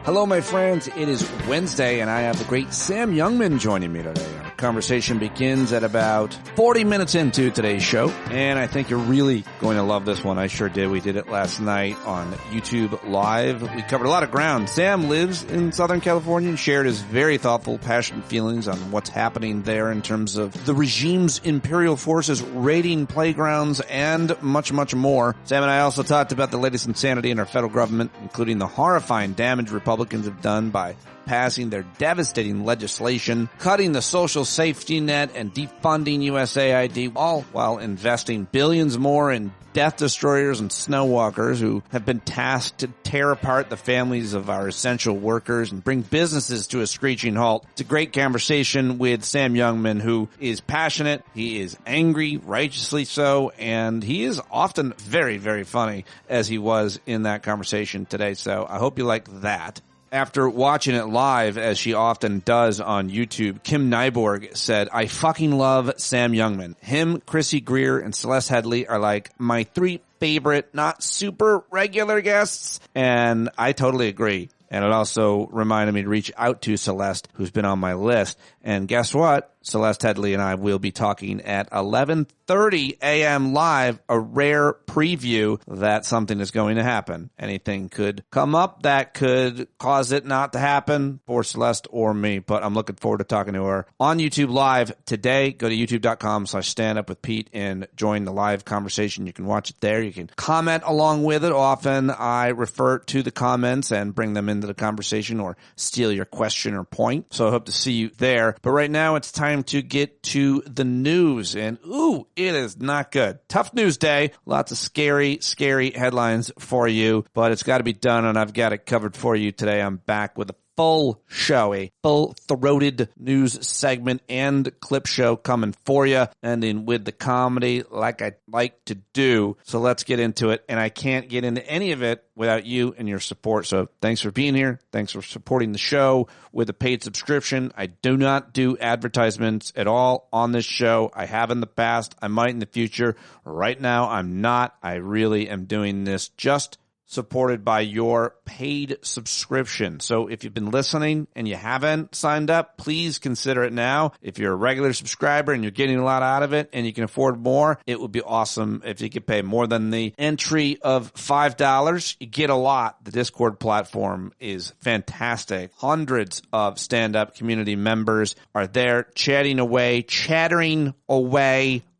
Hello, my friends. It is Wednesday, and I have the great Sam Youngman joining me today. Our conversation begins at about 40 minutes into today's show, and I think you're really going to love this one. I sure did. We did it last night on YouTube Live. We covered a lot of ground. Sam lives in Southern California and shared his very thoughtful, passionate feelings on what's happening there in terms of the regime's imperial forces raiding playgrounds and much, much more. Sam and I also talked about the latest insanity in our federal government, including the horrifying damage Republicans have done by passing their devastating legislation, cutting the social safety net, and defunding USAID, all while investing billions more in death destroyers and snow walkers who have been tasked to tear apart the families of our essential workers and bring businesses to a screeching halt. It's a great conversation with Sam Youngman, who is passionate, he is angry, righteously so, and he is often very, very funny, as he was in that conversation today. So I hope you like that. After watching it live, as she often does on YouTube, Kim Nyborg said, "I fucking love Sam Youngman. Him, Chrissy Greer, and Celeste Headley are like my three favorite, not super regular guests." And I totally agree. And it also reminded me to reach out to Celeste, who's been on my list. And guess what? Celeste Headley and I will be talking at 11:30 a.m. live, a rare preview that something is going to happen. Anything could come up that could cause it not to happen for Celeste or me, but I'm looking forward to talking to her on YouTube Live today. Go to youtube.com/standupwithpete and join the live conversation. You can watch it there. You can comment along with it. Often I refer to the comments and bring them into the conversation or steal your question or point. So I hope to see you there. But right now it's time to get to the news, and ooh, it is not good. Tough news day. Lots of scary, scary headlines for you, but it's got to be done, and I've got it covered for you today. I'm back with a full show, a full-throated news segment and clip show coming for you, ending with the comedy like I like to do. So let's get into it, and I can't get into any of it without you and your support. So thanks for being here. Thanks for supporting the show with a paid subscription. I do not do advertisements at all on this show. I have in the past. I might in the future. Right now, I'm not. I really am doing this just supported by your paid subscription. So if you've been listening and you haven't signed up, please consider it now. If you're a regular subscriber and you're getting a lot out of it and you can afford more, it would be awesome if you could pay more than the entry of $5. You get a lot. The Discord platform is fantastic. Hundreds of stand-up community members are there chattering away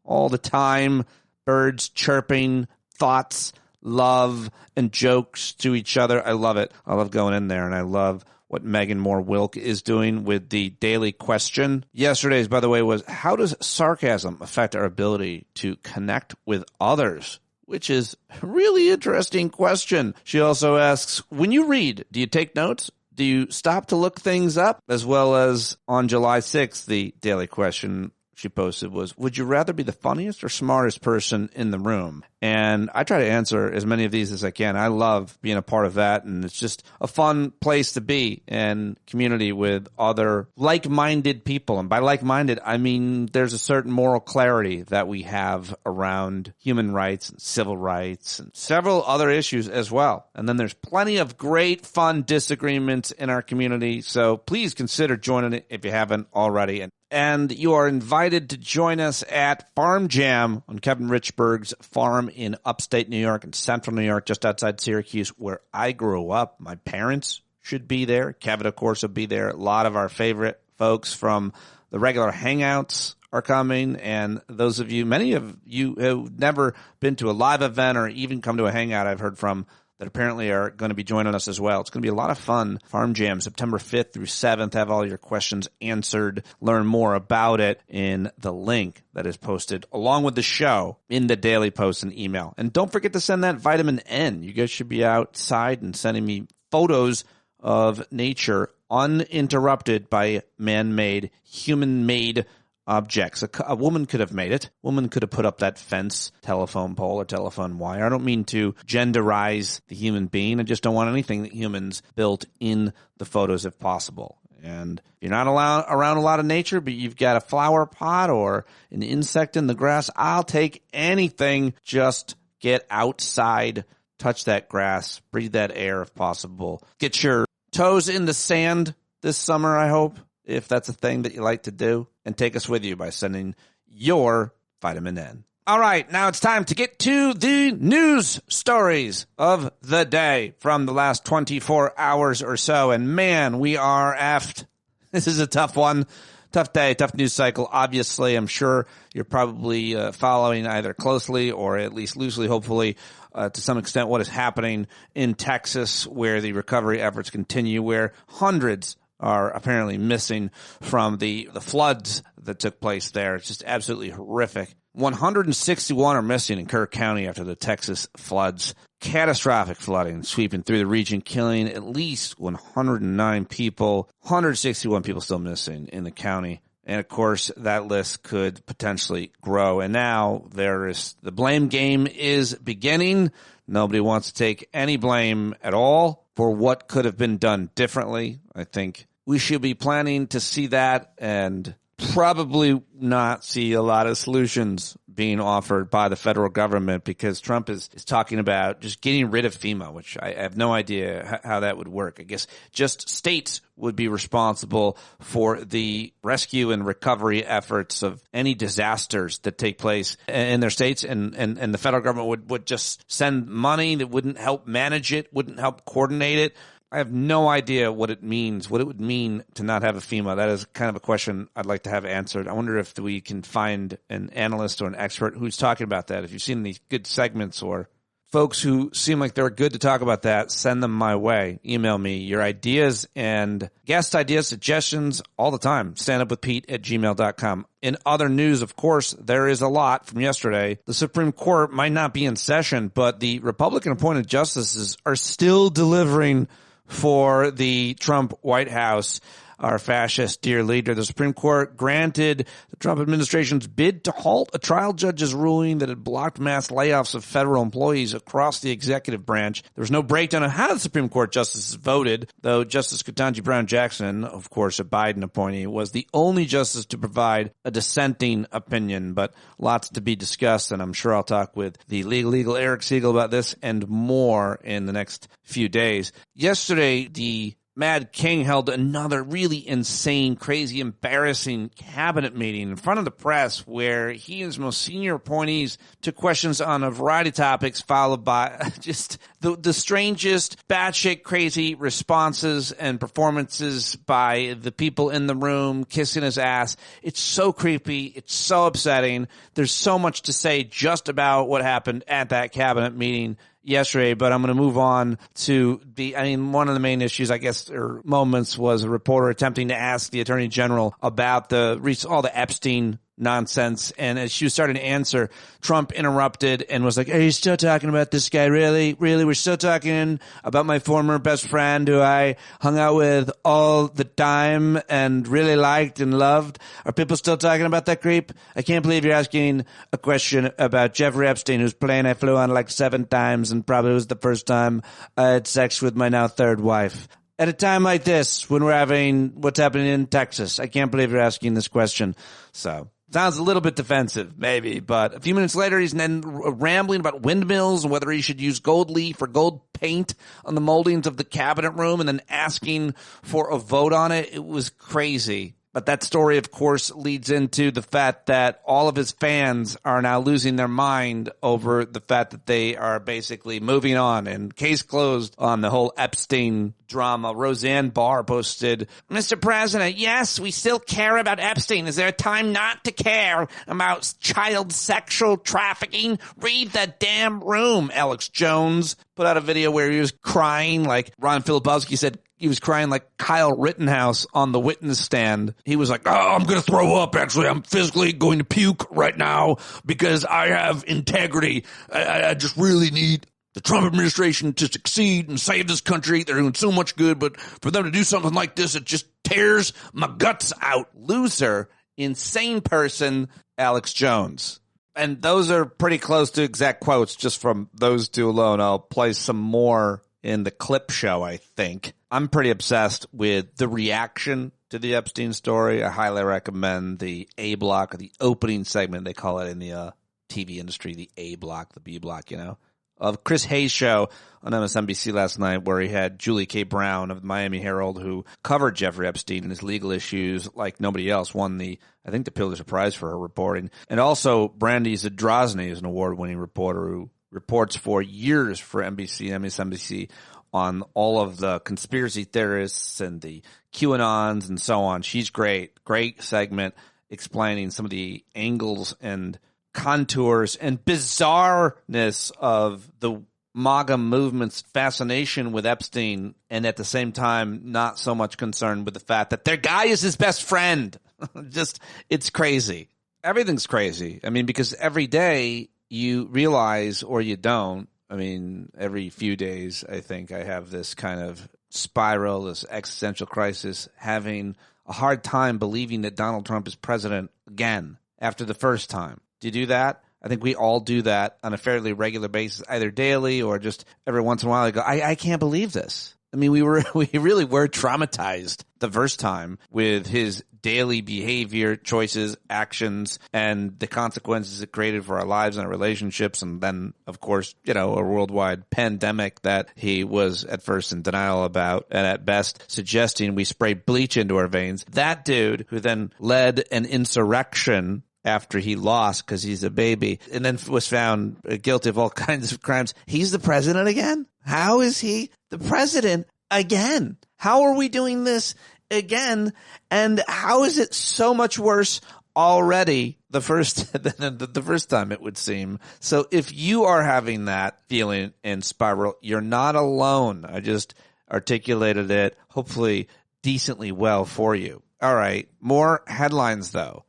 all the time. Birds chirping, thoughts, love, and jokes to each other. I love it. I love going in there, and I love what Megan Moore-Wilk is doing with the daily question. Yesterday's, by the way, was how does sarcasm affect our ability to connect with others? Which is a really interesting question. She also asks, when you read, do you take notes? Do you stop to look things up? As well as on July 6th, the daily question she posted was, would you rather be the funniest or smartest person in the room? And I try to answer as many of these as I can. I love being a part of that, and it's just a fun place to be and community with other like-minded people. And by like-minded, I mean there's a certain moral clarity that we have around human rights and civil rights and several other issues as well. And then there's plenty of great, fun disagreements in our community. So please consider joining it if you haven't already. And you are invited to join us at Farm Jam on Kevin Richburg's farm in upstate New York and central New York, just outside Syracuse, where I grew up. My parents should be there. Kevin, of course, will be there. A lot of our favorite folks from the regular Hangouts are coming, and those of you, many of you who've never been to a live event or even come to a Hangout, I've heard from, that apparently are going to be joining us as well. It's going to be a lot of fun. Farm Jam, September 5th through 7th. Have all your questions answered. Learn more about it in the link that is posted along with the show in the daily post and email. And don't forget to send that vitamin N. You guys should be outside and sending me photos of nature uninterrupted by man-made, human-made objects. A woman could have made it. A woman could have put up that fence, telephone pole, or telephone wire. I don't mean to genderize the human being. I just don't want anything that humans built in the photos if possible. And if you're not around a lot of nature, but you've got a flower pot or an insect in the grass, I'll take anything. Just get outside, touch that grass, breathe that air if possible. Get your toes in the sand this summer, I hope, if that's a thing that you like to do, and take us with you by sending your vitamin N. All right, now it's time to get to the news stories of the day from the last 24 hours or so. And man, we are effed. This is a tough one. Tough day, tough news cycle. Obviously, I'm sure you're probably following either closely or at least loosely, hopefully, to some extent, what is happening in Texas, where the recovery efforts continue, where hundreds are apparently missing from the floods that took place there. It's just absolutely horrific. 161 are missing in Kerr County after the Texas floods. Catastrophic flooding sweeping through the region, killing at least 109 people. 161 people still missing in the county. And, of course, that list could potentially grow. And now the blame game is beginning. Nobody wants to take any blame at all for what could have been done differently. I think we should be planning to see that and probably not see a lot of solutions being offered by the federal government, because Trump is talking about just getting rid of FEMA, which I have no idea how that would work. I guess just states would be responsible for the rescue and recovery efforts of any disasters that take place in their states, and the federal government would just send money that wouldn't help manage it, wouldn't help coordinate it. I have no idea what it means, what it would mean to not have a FEMA. That is kind of a question I'd like to have answered. I wonder if we can find an analyst or an expert who's talking about that. If you've seen any good segments or folks who seem like they're good to talk about that, send them my way. Email me your ideas and guest ideas, suggestions all the time. standupwithpete@gmail.com. In other news, of course, there is a lot from yesterday. The Supreme Court might not be in session, but the Republican-appointed justices are still delivering for the Trump White House. Our fascist dear leader, the Supreme Court granted the Trump administration's bid to halt a trial judge's ruling that had blocked mass layoffs of federal employees across the executive branch. There was no breakdown of how the Supreme Court justices voted, though Justice Ketanji Brown Jackson, of course a Biden appointee, was the only justice to provide a dissenting opinion. But lots to be discussed, and I'm sure I'll talk with the legal Eric Siegel about this and more in the next few days. Yesterday, the Mad King held another really insane, crazy, embarrassing cabinet meeting in front of the press, where he and his most senior appointees took questions on a variety of topics, followed by just the strangest, batshit crazy responses and performances by the people in the room, kissing his ass. It's so creepy. It's so upsetting. There's so much to say just about what happened at that cabinet meeting yesterday, but I'm going to move on to one of the main issues, I guess, or moments, was a reporter attempting to ask the Attorney General about all the Epstein nonsense. And as she was starting to answer, Trump interrupted and was like, "Are you still talking about this guy? Really? Really? We're still talking about my former best friend who I hung out with all the time and really liked and loved? Are people still talking about that creep? I can't believe you're asking a question about Jeffrey Epstein, whose plane I flew on like 7 times and probably was the first time I had sex with my now 3rd wife. At a time like this, when we're having what's happening in Texas, I can't believe you're asking this question." So sounds a little bit defensive, maybe, but a few minutes later, he's then rambling about windmills and whether he should use gold leaf or gold paint on the moldings of the cabinet room, and then asking for a vote on it. It was crazy. But that story, of course, leads into the fact that all of his fans are now losing their mind over the fact that they are basically moving on, and case closed on the whole Epstein drama. Roseanne Barr posted, "Mr. President, yes, we still care about Epstein. Is there a time not to care about child sexual trafficking? Read the damn room." Alex Jones put out a video where he was crying, like Ron Filipowski said, he was crying like Kyle Rittenhouse on the witness stand. He was like, "Oh, I'm going to throw up. Actually, I'm physically going to puke right now because I have integrity. I just really need the Trump administration to succeed and save this country. They're doing so much good, but for them to do something like this, it just tears my guts out." Loser, insane person, Alex Jones. And those are pretty close to exact quotes just from those two alone. I'll play some more in the clip show, I think. I'm pretty obsessed with the reaction to the Epstein story. I highly recommend the A block, or the opening segment, they call it in the TV industry, the A block, the B block, of Chris Hayes' show on MSNBC last night, where he had Julie K. Brown of the Miami Herald, who covered Jeffrey Epstein and his legal issues like nobody else, won I think the Pulitzer Prize for her reporting. And also Brandy Zadrozny is an award-winning reporter who reports for years for NBC and MSNBC on all of the conspiracy theorists and the QAnons and so on. She's great. Great segment explaining some of the angles and contours and bizarreness of the MAGA movement's fascination with Epstein, and at the same time not so much concerned with the fact that their guy is his best friend. It's crazy. Everything's crazy. I mean, because every day you realize, or you don't, I mean, every few days I think I have this kind of spiral, this existential crisis, having a hard time believing that Donald Trump is president again after the first time. Do you do that? I think we all do that on a fairly regular basis, either daily or just every once in a while. I go, I can't believe this. I mean, we really were traumatized the first time with his daily behavior, choices, actions, and the consequences it created for our lives and our relationships. And then, of course, a worldwide pandemic that he was at first in denial about, and at best suggesting we spray bleach into our veins. That dude who then led an insurrection after he lost because he's a baby, and then was found guilty of all kinds of crimes. He's the president again? How is he the president again? How are we doing this again? And how is it so much worse already the first time, it would seem? So if you are having that feeling and spiral, you're not alone. I just articulated it, hopefully decently well for you. All right, more headlines though.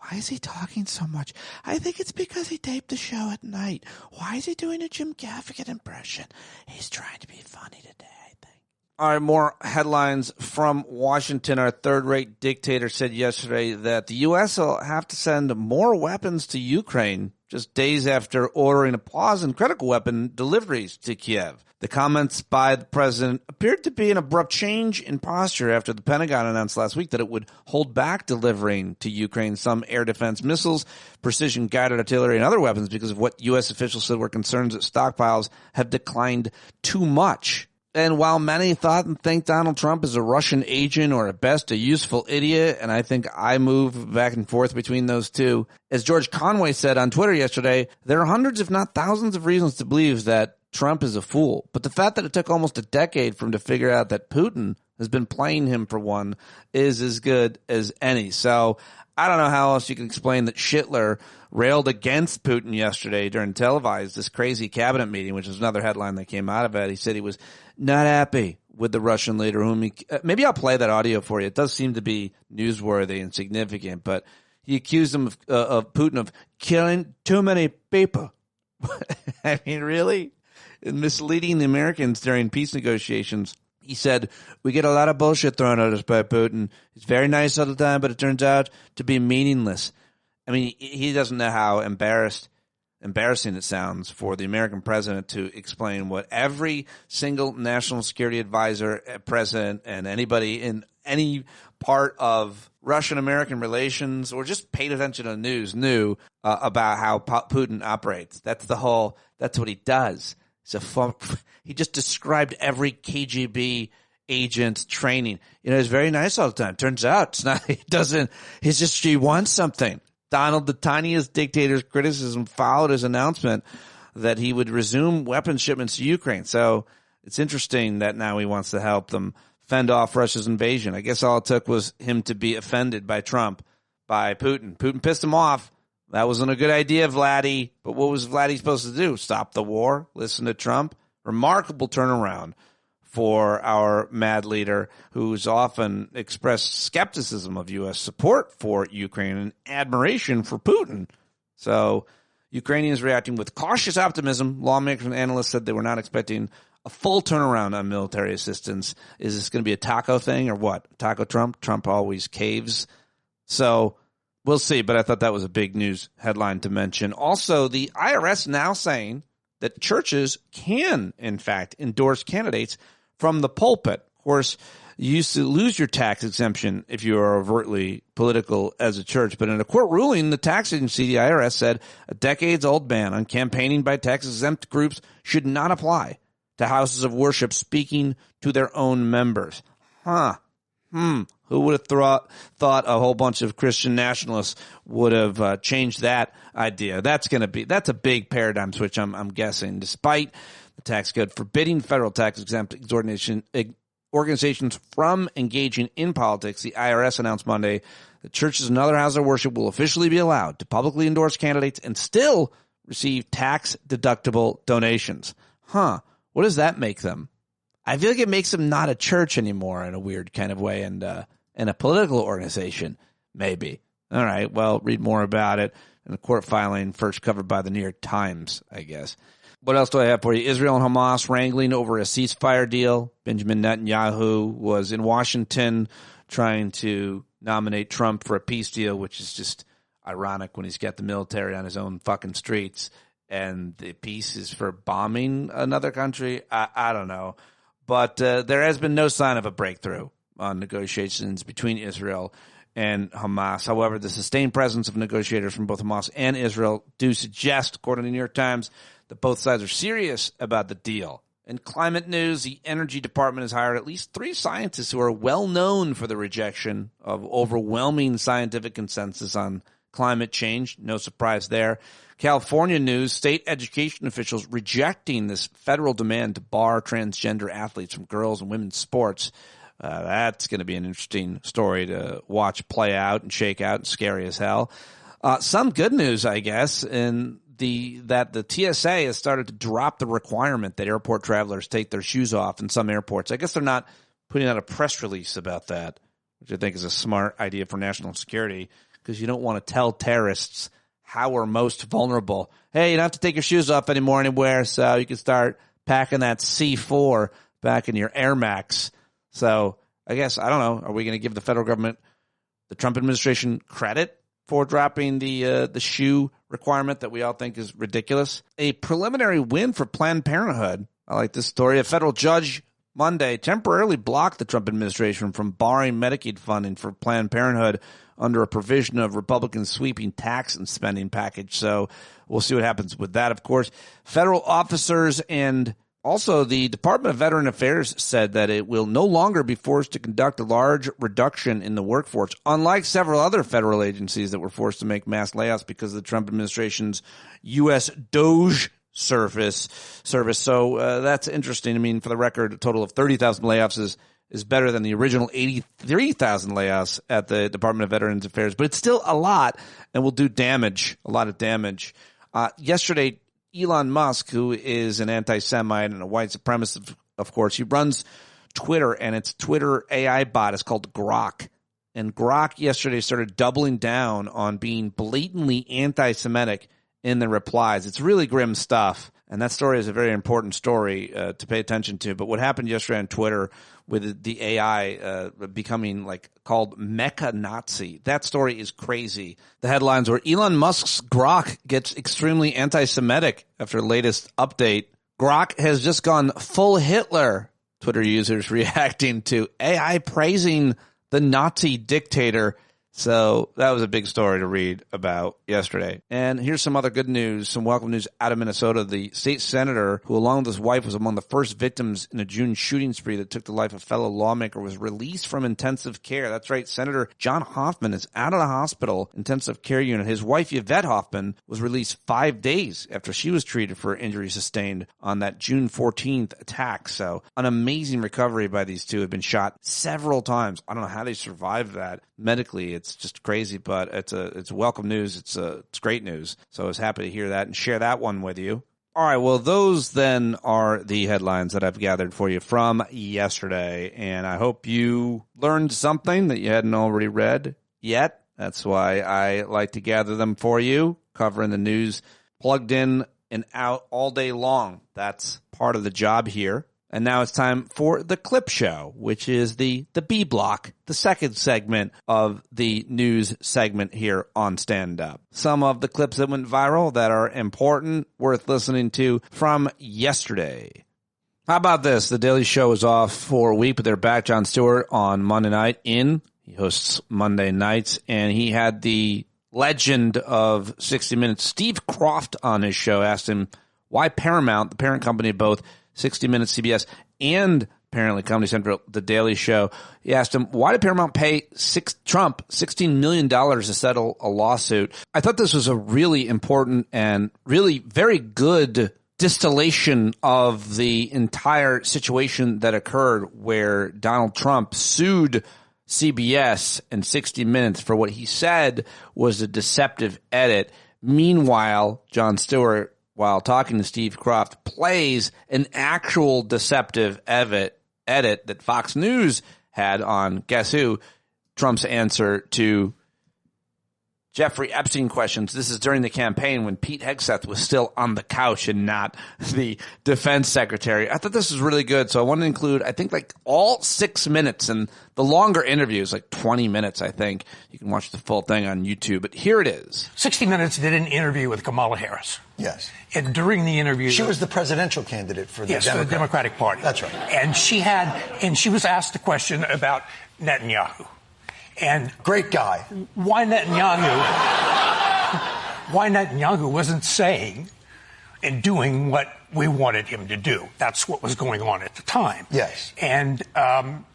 Why is he talking so much? I think it's because he taped the show at night. Why is he doing a Jim Gaffigan impression? He's trying to be funny today, I think. All right, more headlines from Washington. Our third-rate dictator said yesterday that the U.S. will have to send more weapons to Ukraine just days after ordering a pause in critical weapon deliveries to Kiev. The comments by the president appeared to be an abrupt change in posture after the Pentagon announced last week that it would hold back delivering to Ukraine some air defense missiles, precision-guided artillery, and other weapons because of what U.S. officials said were concerns that stockpiles have declined too much. And while many thought and think Donald Trump is a Russian agent or at best a useful idiot, and I think I move back and forth between those two, as George Conway said on Twitter yesterday, there are hundreds if not thousands of reasons to believe that Trump is a fool. But the fact that it took almost a decade for him to figure out that Putin has been playing him for one is as good as any. So I don't know how else you can explain that Schittler railed against Putin yesterday during this crazy cabinet meeting, which is another headline that came out of it. He said he was not happy with the Russian leader whom maybe I'll play that audio for you. It does seem to be newsworthy and significant, but he accused him of Putin of killing too many people. I mean, really? And misleading the Americans during peace negotiations. He said, we get a lot of bullshit thrown at us by Putin. He's very nice all the time, but it turns out to be meaningless. I mean, he doesn't know how embarrassing it sounds for the American president to explain what every single national security advisor, president, and anybody in any part of Russian-American relations or just paid attention to the news knew about how Putin operates. That's what he does. He just described every KGB agent's training. He's very nice all the time. Turns out it's not, he wants something. Donald, the tiniest dictator's criticism followed his announcement that he would resume weapons shipments to Ukraine. So it's interesting that now he wants to help them fend off Russia's invasion. I guess all it took was him to be offended by Trump, by Putin. Putin pissed him off. That wasn't a good idea, Vladdy. But what was Vladdy supposed to do? Stop the war? Listen to Trump? Remarkable turnaround for our mad leader, who's often expressed skepticism of U.S. support for Ukraine and admiration for Putin. So Ukrainians reacting with cautious optimism. Lawmakers and analysts said they were not expecting a full turnaround on military assistance. Is this going to be a taco thing or what? Taco Trump? Trump always caves. So we'll see, but I thought that was a big news headline to mention. Also, the IRS now saying that churches can, in fact, endorse candidates from the pulpit. Of course, You used to lose your tax exemption if you were overtly political as a church. But in a court ruling, the tax agency, the IRS, said a decades-old ban on campaigning by tax-exempt groups should not apply to houses of worship speaking to their own members. Who would have thought a whole bunch of Christian nationalists would have changed that idea? That's a big paradigm switch, I'm guessing. Despite the tax code forbidding federal tax-exempt organizations from engaging in politics, the IRS announced Monday that churches and other houses of worship will officially be allowed to publicly endorse candidates and still receive tax-deductible donations. What does that make them? I feel like it makes them not a church anymore in a weird kind of way, and a political organization, maybe. All right, well, read more about it in a court filing first covered by the New York Times, I guess. What else do I have for you? Israel and Hamas wrangling over a ceasefire deal. Benjamin Netanyahu was in Washington trying to nominate Trump for a peace deal, which is just ironic when he's got the military on his own fucking streets, and the peace is for bombing another country. I don't know. But there has been no sign of a breakthrough on negotiations between Israel and Hamas. However, the sustained presence of negotiators from both Hamas and Israel do suggest, according to the New York Times, that both sides are serious about the deal. In climate news, the Energy Department has hired at least 3 scientists who are well known for the rejection of overwhelming scientific consensus on climate change. No surprise there. California news, state education officials rejecting this federal demand to bar transgender athletes from girls' and women's sports. That's going to be an interesting story to watch play out and shake out, and scary as hell. Some good news, I guess, that the TSA has started to drop the requirement that airport travelers take their shoes off in some airports. I guess they're not putting out a press release about that, which I think is a smart idea for national security, because you don't want to tell terrorists how we're most vulnerable. Hey, you don't have to take your shoes off anymore anywhere, so you can start packing that C4 back in your Air Max. So I guess, I don't know, are we going to give the federal government, the Trump administration, credit for dropping the shoe requirement that we all think is ridiculous? A preliminary win for Planned Parenthood. I like this story. A federal judge Monday temporarily blocked the Trump administration from barring Medicaid funding for Planned Parenthood under a provision of Republicans' sweeping tax and spending package. So we'll see what happens with that, of course. Federal officers and also the Department of Veteran Affairs said that it will no longer be forced to conduct a large reduction in the workforce, unlike several other federal agencies that were forced to make mass layoffs because of the Trump administration's U.S. DOGE service. So that's interesting. I mean, for the record, a total of 30,000 layoffs is better than the original 83,000 layoffs at the Department of Veterans Affairs, but it's still a lot and will do a lot of damage. Yesterday, Elon Musk, who is an anti-Semite and a white supremacist, of course, he runs Twitter, and its Twitter AI bot is called Grok. And Grok yesterday started doubling down on being blatantly anti-Semitic in the replies. It's really grim stuff, and that story is a very important story to pay attention to. But what happened yesterday on Twitter with the AI becoming called Mecha Nazi, that story is crazy. The headlines were Elon Musk's Grok gets extremely anti-Semitic after latest update. Grok has just gone full Hitler. Twitter users reacting to AI praising the Nazi dictator. So that was a big story to read about yesterday. And here's some other good news, some welcome news out of Minnesota. The state senator, who along with his wife was among the first victims in a June shooting spree that took the life of a fellow lawmaker, was released from intensive care. That's right, Senator John Hoffman is out of the hospital intensive care unit. His wife, Yvette Hoffman, was released 5 days after she was treated for injuries sustained on that June 14th attack. So an amazing recovery by these two. Have been shot several times. I don't know how they survived that medically. It's just crazy, but it's welcome news. It's great news. So I was happy to hear that and share that one with you. All right, well, those then are the headlines that I've gathered for you from yesterday, and I hope you learned something that you hadn't already read yet. That's why I like to gather them for you, covering the news plugged in and out all day long. That's part of the job here. And now it's time for the clip show, which is the B block, the second segment of the news segment here on Stand Up. Some of the clips that went viral that are important, worth listening to from yesterday. How about this? The Daily Show is off for a week, but they're back. Jon Stewart on Monday night He hosts Monday nights, and he had the legend of 60 Minutes, Steve Kroft, on his show. Asked him why Paramount, the parent company of both 60 Minutes, CBS, and apparently Comedy Central, The Daily Show. He asked him, why did Paramount pay Trump $16 million to settle a lawsuit? I thought this was a really important and really very good distillation of the entire situation that occurred, where Donald Trump sued CBS and 60 Minutes for what he said was a deceptive edit. Meanwhile, Jon Stewart, while talking to Steve Kroft, plays an actual deceptive edit that Fox News had on, guess who, Trump's answer to Jeffrey Epstein questions. This is during the campaign when Pete Hegseth was still on the couch and not the defense secretary. I thought this was really good, so I wanted to include, I think, like all 6 minutes, and the longer interviews, like 20 minutes, I think. You can watch the full thing on YouTube, but here it is. 60 Minutes did an interview with Kamala Harris. Yes. And during the interview, she was the presidential candidate for the for the Democratic Party. That's right. And she was asked a question about Netanyahu. And great guy. Why Netanyahu wasn't saying and doing what we wanted him to do. That's what was going on at the time. Yes. And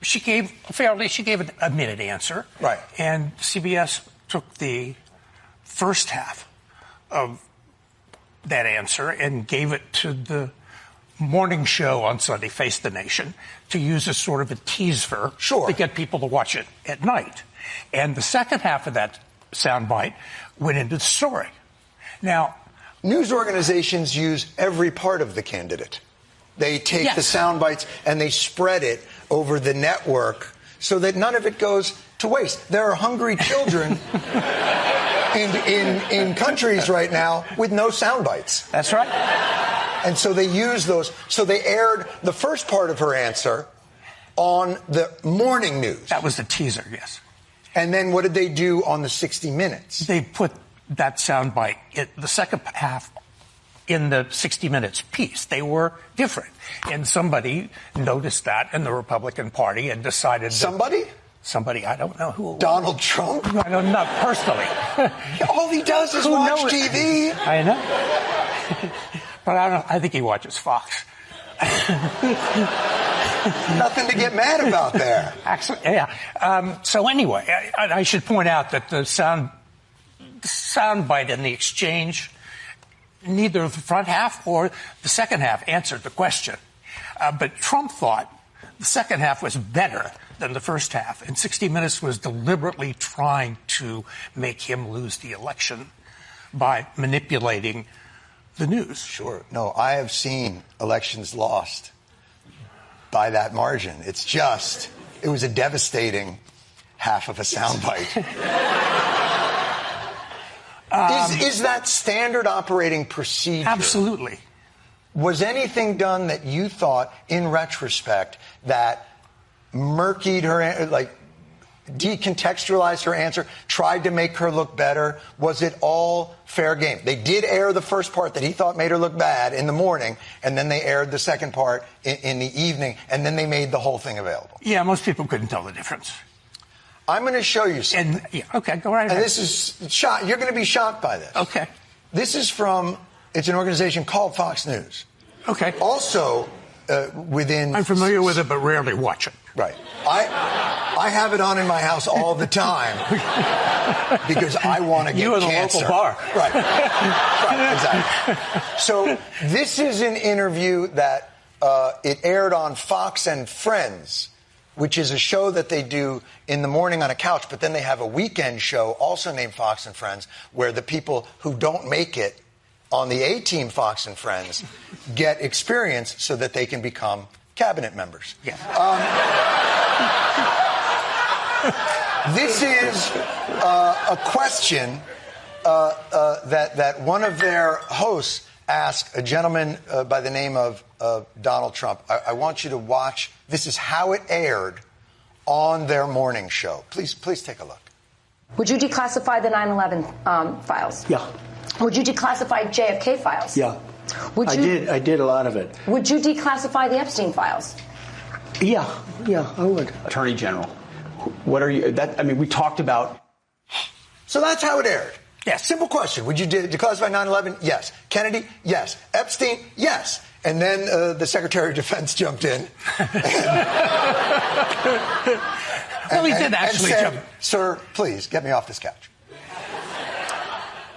she gave a minute answer. Right. And CBS took the first half of that answer and gave it to the morning show on Sunday, Face the Nation, to use as sort of a teaser to get people to watch it at night. And the second half of that soundbite went into the story. Now, news organizations use every part of the candidate. They take the sound bites and they spread it over the network so that none of it goes to waste. There are hungry children in countries right now with no sound bites. That's right. And so they use those. So they aired the first part of her answer on the morning news. That was the teaser, yes. And then what did they do on the 60 Minutes? They put that soundbite, the second half, in the 60 Minutes piece. They were different. And somebody noticed that in the Republican Party and decided... Somebody? Somebody, I don't know who it was. Donald Trump? I don't know, personally. All he does is watch TV. I know. But I think he watches Fox. Nothing to get mad about there. Actually, yeah. So anyway, I should point out that the soundbite in the exchange, neither the front half or the second half answered the question. But Trump thought the second half was better than the first half, and 60 Minutes was deliberately trying to make him lose the election by manipulating the news. Sure. No, I have seen elections lost by that margin. It was a devastating half of a soundbite. Is that standard operating procedure? Absolutely. Was anything done that you thought, in retrospect, that murkied her, like decontextualized her answer, tried to make her look better? Was it all fair game? They did air the first part that he thought made her look bad in the morning, and then they aired the second part in the evening, and then they made the whole thing available. Yeah, most people couldn't tell the difference. I'm going to show you something. Okay, go right ahead. And this is shocked. You're going to be shocked by this. Okay. This is it's an organization called Fox News. Okay. Also, within... I'm familiar with it, but rarely watch it. Right. I have it on in my house all the time because I want to get you in cancer. A local bar. Right. Right, exactly. So this is an interview that it aired on Fox and Friends, which is a show that they do in the morning on a couch, but then they have a weekend show also named Fox and Friends, where the people who don't make it on the A-Team Fox and Friends get experience so that they can become cabinet members. Yeah. This is a question that one of their hosts asked a gentleman by the name of Donald Trump. I want you to watch. This is how it aired on their morning show. Please take a look. Would you declassify the 9/11 files? Yeah. Would you declassify JFK files? Yeah. I did a lot of it. Would you declassify the Epstein files? Yeah, I would. Attorney General, what are you? We talked about. So that's how it aired. Yes. Simple question. Would you declassify 9/11? Yes. Kennedy? Yes. Epstein? Yes. And then the Secretary of Defense jumped in. Well, he did actually jump. Sir, please, get me off this couch.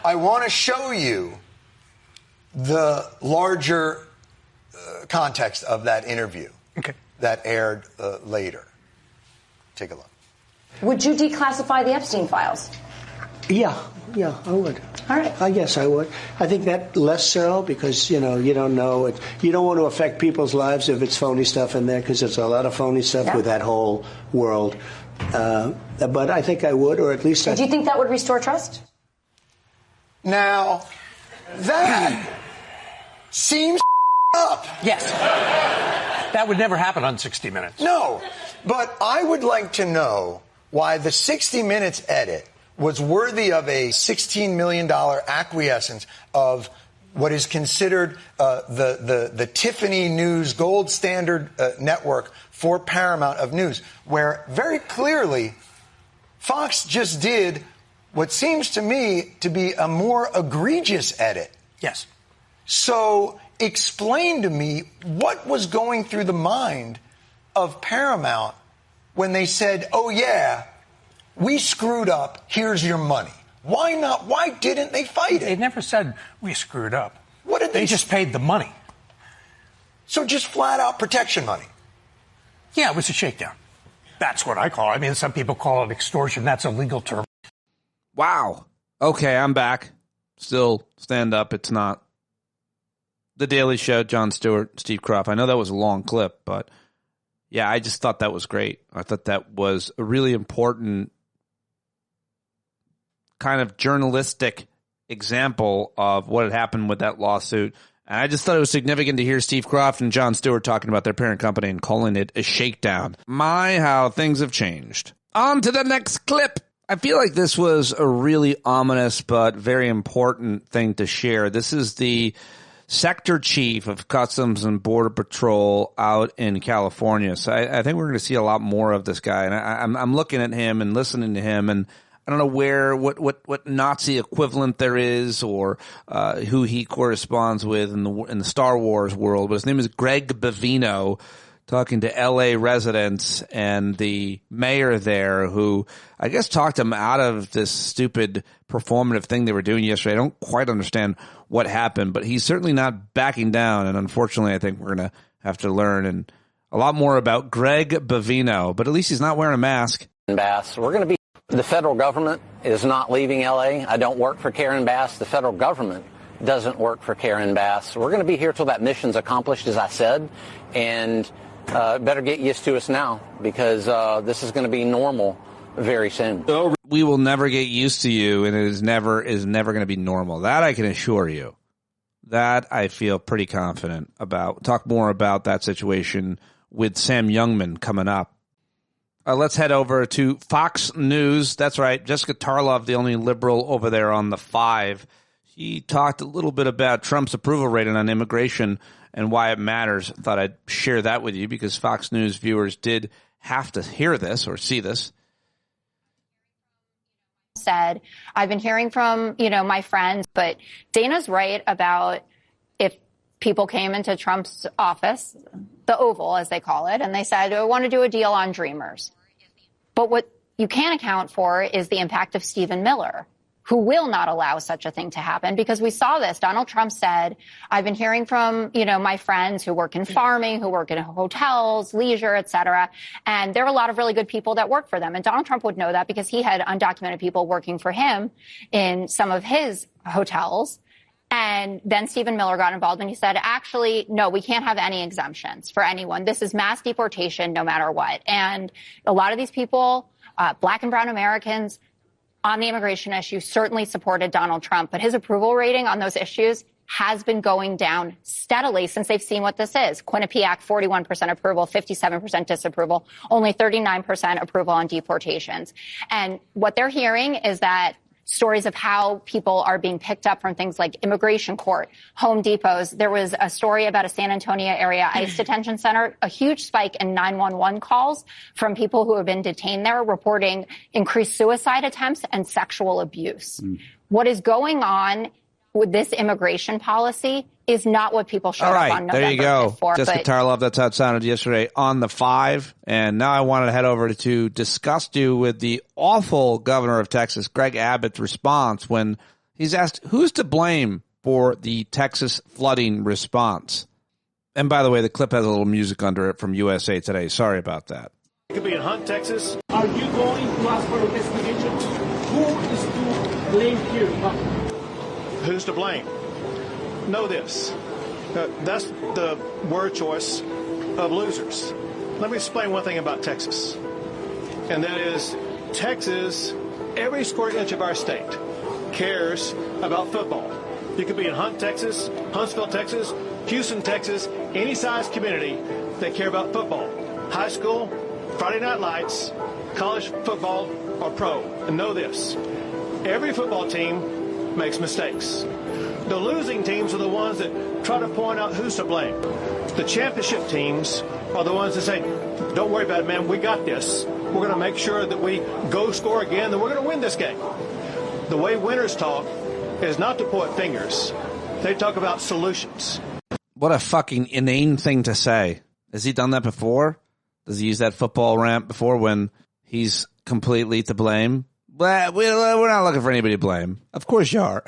I want to show you the larger context of that interview that aired later. Take a look. Would you declassify the Epstein files? Yeah, I would. All right. I guess I would. I think that less so because, you don't know it. You don't want to affect people's lives if it's phony stuff in there because there's a lot of phony stuff with that whole world. But I think I would, or at least Do you think that would restore trust? Now, that seems up. Yes. That would never happen on 60 Minutes. No, but I would like to know why the 60 Minutes edit was worthy of a $16 million acquiescence of what is considered the Tiffany News gold standard network for Paramount of news, where very clearly Fox just did what seems to me to be a more egregious edit. Yes. So explain to me what was going through the mind of Paramount when they said, oh, yeah, we screwed up, here's your money. Why not? Why didn't they fight it? They never said we screwed up. What did they just paid the money. So just flat out protection money. Yeah, it was a shakedown. That's what I call it. I mean, some people call it extortion. That's a legal term. Wow. Okay, I'm back. Still stand up. It's not The Daily Show, Jon Stewart, Steve Kroft. I know that was a long clip, but yeah, I just thought that was great. I thought that was a really important kind of journalistic example of what had happened with that lawsuit. And I just thought it was significant to hear Steve Kroft and Jon Stewart talking about their parent company and calling it a shakedown. My, how things have changed. On to the next clip. I feel like this was a really ominous but very important thing to share. This is the sector chief of Customs and Border Patrol out in California. So I think we're going to see a lot more of this guy. And I'm looking at him and listening to him, and I don't know what Nazi equivalent there is or who he corresponds with in the Star Wars world. But his name is Greg Bavino, talking to L.A. residents and the mayor there, who I guess talked him out of this stupid performative thing they were doing yesterday. I don't quite understand what happened, but he's certainly not backing down. And unfortunately, I think we're going to have to learn and a lot more about Greg Bavino. But at least he's not wearing a mask. Bass, we're going to be. The federal government is not leaving L.A. I don't work for Karen Bass. The federal government doesn't work for Karen Bass. We're going to be here till that mission's accomplished, as I said, and better get used to us now because this is going to be normal very soon. We will never get used to you, and it is never going to be normal. That I can assure you. That I feel pretty confident about. Talk more about that situation with Sam Youngman coming up. Let's head over to Fox News. That's right. Jessica Tarlov, the only liberal over there on the 5. She talked a little bit about Trump's approval rating on immigration and why it matters. I thought I'd share that with you because Fox News viewers did have to hear this or see this. Said, I've been hearing from, my friends, but Dana's right about if people came into Trump's office, the Oval, as they call it, and they said, I want to do a deal on Dreamers. But what you can't account for is the impact of Stephen Miller, who will not allow such a thing to happen, because we saw this. Donald Trump said, I've been hearing from, my friends who work in farming, who work in hotels, leisure, et cetera. And there are a lot of really good people that work for them. And Donald Trump would know that because he had undocumented people working for him in some of his hotels. And then Stephen Miller got involved and he said, actually, no, we can't have any exemptions for anyone. This is mass deportation no matter what. And a lot of these people, Black and brown Americans, on the immigration issue certainly supported Donald Trump, but his approval rating on those issues has been going down steadily since they've seen what this is. Quinnipiac, 41% approval, 57% disapproval, only 39% approval on deportations. And what they're hearing is that stories of how people are being picked up from things like immigration court, Home Depots. There was a story about a San Antonio area ICE detention center, a huge spike in 911 calls from people who have been detained there reporting increased suicide attempts and sexual abuse. What is going on with this immigration policy is not what people showed up on November 5th for. There you go. Jessica Tarlov, that's how it sounded yesterday on the 5. And now I wanted to head over to disgust you with the awful governor of Texas, Greg Abbott's response when he's asked who's to blame for the Texas flooding response. And by the way, the clip has a little music under it from USA Today. Sorry about that. It could be in Hunt, Texas. Are you going to ask for investigation? Who is to blame here? Who's to blame? Know this. That's the word choice of losers. Let me explain one thing about Texas. And that is Texas, every square inch of our state cares about football. You could be in Hunt, Texas, Huntsville, Texas, Houston, Texas, any size community that care about football. High school, Friday night lights, college football, or pro. And know this. Every football team makes mistakes. The losing teams are the ones that try to point out who's to blame. The championship teams are the ones that say, don't worry about it, man, we got this. We're going to make sure that we go score again, then we're going to win this game. The way winners talk is not to point fingers. They talk about solutions. What a fucking inane thing to say. Has he done that before? Does he use that football rant before when he's completely to blame? But we're not looking for anybody to blame. Of course you are.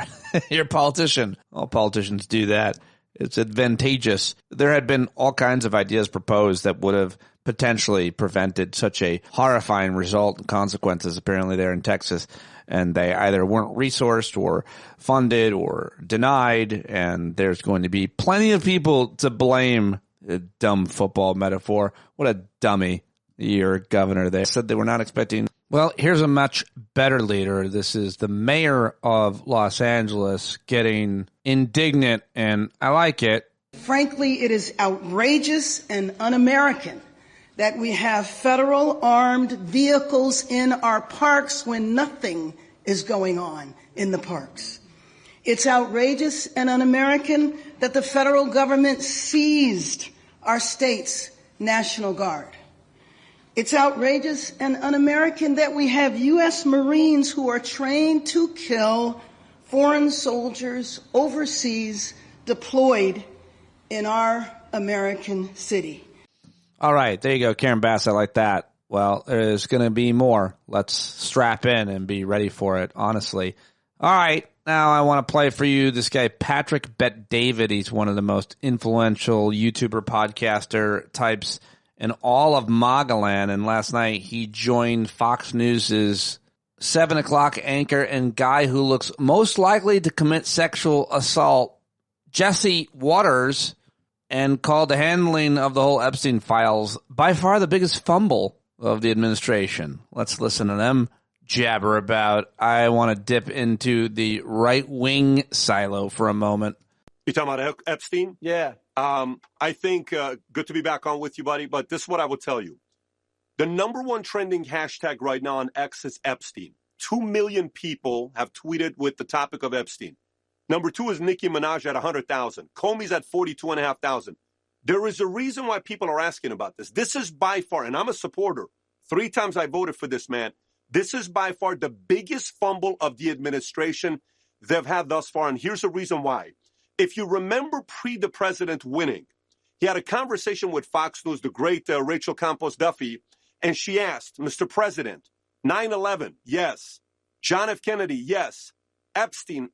You're a politician. All politicians do that. It's advantageous. There had been all kinds of ideas proposed that would have potentially prevented such a horrifying result and consequences apparently there in Texas. And they either weren't resourced or funded or denied. And there's going to be plenty of people to blame. A dumb football metaphor. What a dummy. Your governor there said they were not expecting. Well, here's a much better leader. This is the mayor of Los Angeles getting indignant, and I like it. Frankly, it is outrageous and un-American that we have federal armed vehicles in our parks when nothing is going on in the parks. It's outrageous and un-American that the federal government seized our state's National Guard. It's outrageous and un-American that we have U.S. Marines who are trained to kill foreign soldiers overseas deployed in our American city. All right, there you go, Karen Bass. I like that. Well, there's going to be more. Let's strap in and be ready for it, honestly. All right, now I want to play for you this guy, Patrick Bet-David. He's one of the most influential YouTuber podcaster types in all of Magaland, and last night he joined Fox News' 7 o'clock anchor and guy who looks most likely to commit sexual assault, Jesse Waters, and called the handling of the whole Epstein files by far the biggest fumble of the administration. Let's listen to them jabber about. I want to dip into the right-wing silo for a moment. You talking about Epstein? Yeah. I think good to be back on with you, buddy. But this is what I will tell you. The number one trending hashtag right now on X is Epstein. 2 million people have tweeted with the topic of Epstein. Number 2 is Nicki Minaj at 100,000. Comey's at 42,500. There is a reason why people are asking about this. This is by far, and I'm a supporter. 3 times I voted for this man. This is by far the biggest fumble of the administration they've had thus far. And here's the reason why. If you remember the president winning, he had a conversation with Fox News, the great Rachel Campos Duffy, and she asked, Mr. President, 9/11, yes. John F. Kennedy, yes. Epstein,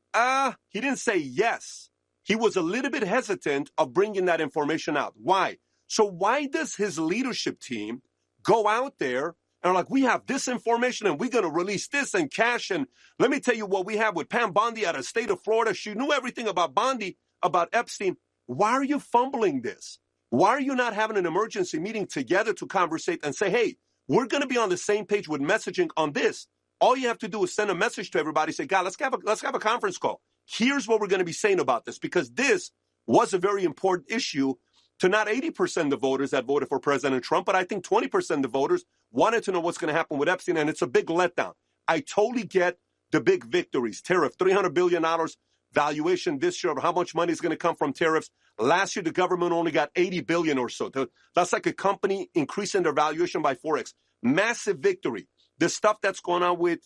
he didn't say yes. He was a little bit hesitant of bringing that information out. Why? So why does his leadership team go out there and are like, we have this information and we're going to release this and cash? And let me tell you what we have with Pam Bondi out of the state of Florida. She knew everything about Bondi, about Epstein. Why are you fumbling this? Why are you not having an emergency meeting together to conversate and say, hey, we're going to be on the same page with messaging on this. All you have to do is send a message to everybody, say, God, let's have a conference call. Here's what we're going to be saying about this, because this was a very important issue to not 80% of the voters that voted for President Trump, but I think 20% of the voters wanted to know what's going to happen with Epstein, and it's a big letdown. I totally get the big victories. Tariff, $300 billion valuation this year of how much money is going to come from tariffs. Last year, the government only got $80 billion or so. That's like a company increasing their valuation by 4x. Massive victory. The stuff that's going on with,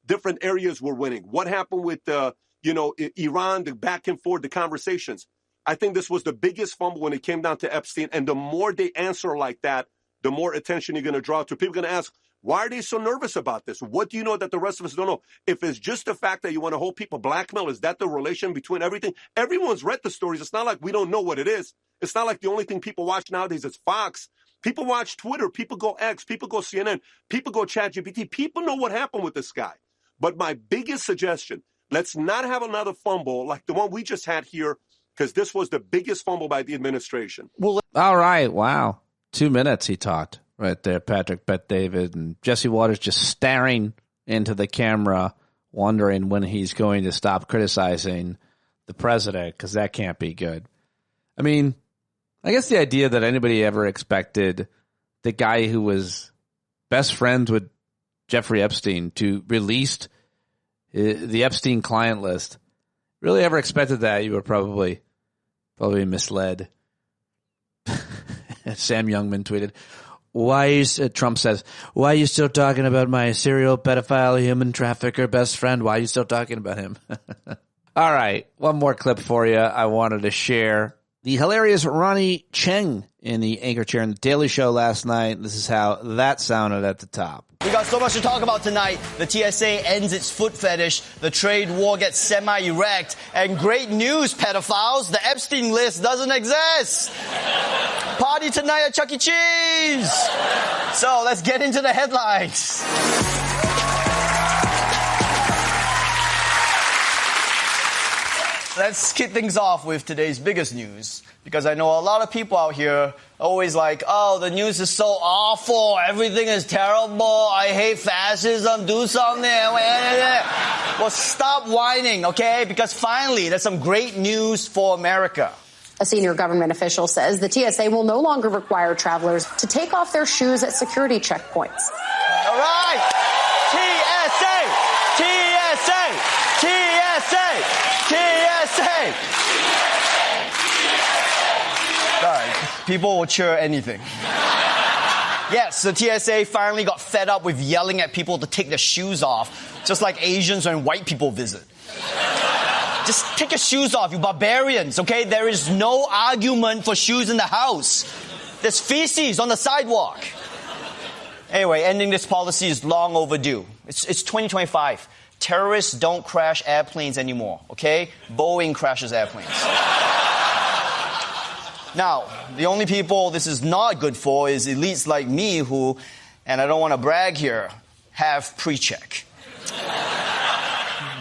different areas we're winning. What happened with, Iran, the back and forth, the conversations. I think this was the biggest fumble when it came down to Epstein. And the more they answer like that, the more attention you're going to draw to. People are going to ask, why are they so nervous about this? What do you know that the rest of us don't know? If it's just the fact that you want to hold people blackmail, is that the relation between everything? Everyone's read the stories. It's not like we don't know what it is. It's not like the only thing people watch nowadays is Fox. People watch Twitter. People go X. People go CNN. People go ChatGPT. People know what happened with this guy. But my biggest suggestion, let's not have another fumble like the one we just had here, because this was the biggest fumble by the administration. Well, all right. Wow. 2 minutes he talked right there, Patrick Bet-David, and Jesse Waters just staring into the camera, wondering when he's going to stop criticizing the president, because that can't be good. I mean, I guess the idea that anybody ever expected the guy who was best friends with Jeffrey Epstein to release the Epstein client list, really ever expected that, you were probably misled. Sam Youngman tweeted, Trump says, why are you still talking about my serial pedophile, human trafficker, best friend? Why are you still talking about him? All right, one more clip for you I wanted to share. The hilarious Ronnie Cheng in the anchor chair in The Daily Show last night. This is how that sounded at the top. We got so much to talk about tonight. The TSA ends its foot fetish, the trade war gets semi-erect, and great news, pedophiles, the Epstein list doesn't exist. Party tonight at Chuck E. Cheese. So let's get into the headlines. Let's kick things off with today's biggest news, because I know a lot of people out here are always like, oh, the news is so awful, everything is terrible, I hate fascism, do something. Well, stop whining, okay? Because finally, there's some great news for America. A senior government official says the TSA will no longer require travelers to take off their shoes at security checkpoints. All right. TSA! Sorry, people will cheer anything. Yes, the TSA finally got fed up with yelling at people to take their shoes off, just like Asians when white people visit. Just take your shoes off, you barbarians, okay? There is no argument for shoes in the house. There's feces on the sidewalk. Anyway, ending this policy is long overdue. It's 2025. Terrorists don't crash airplanes anymore, okay? Boeing crashes airplanes. Now, the only people this is not good for is elites like me who, and I don't want to brag here, have pre-check.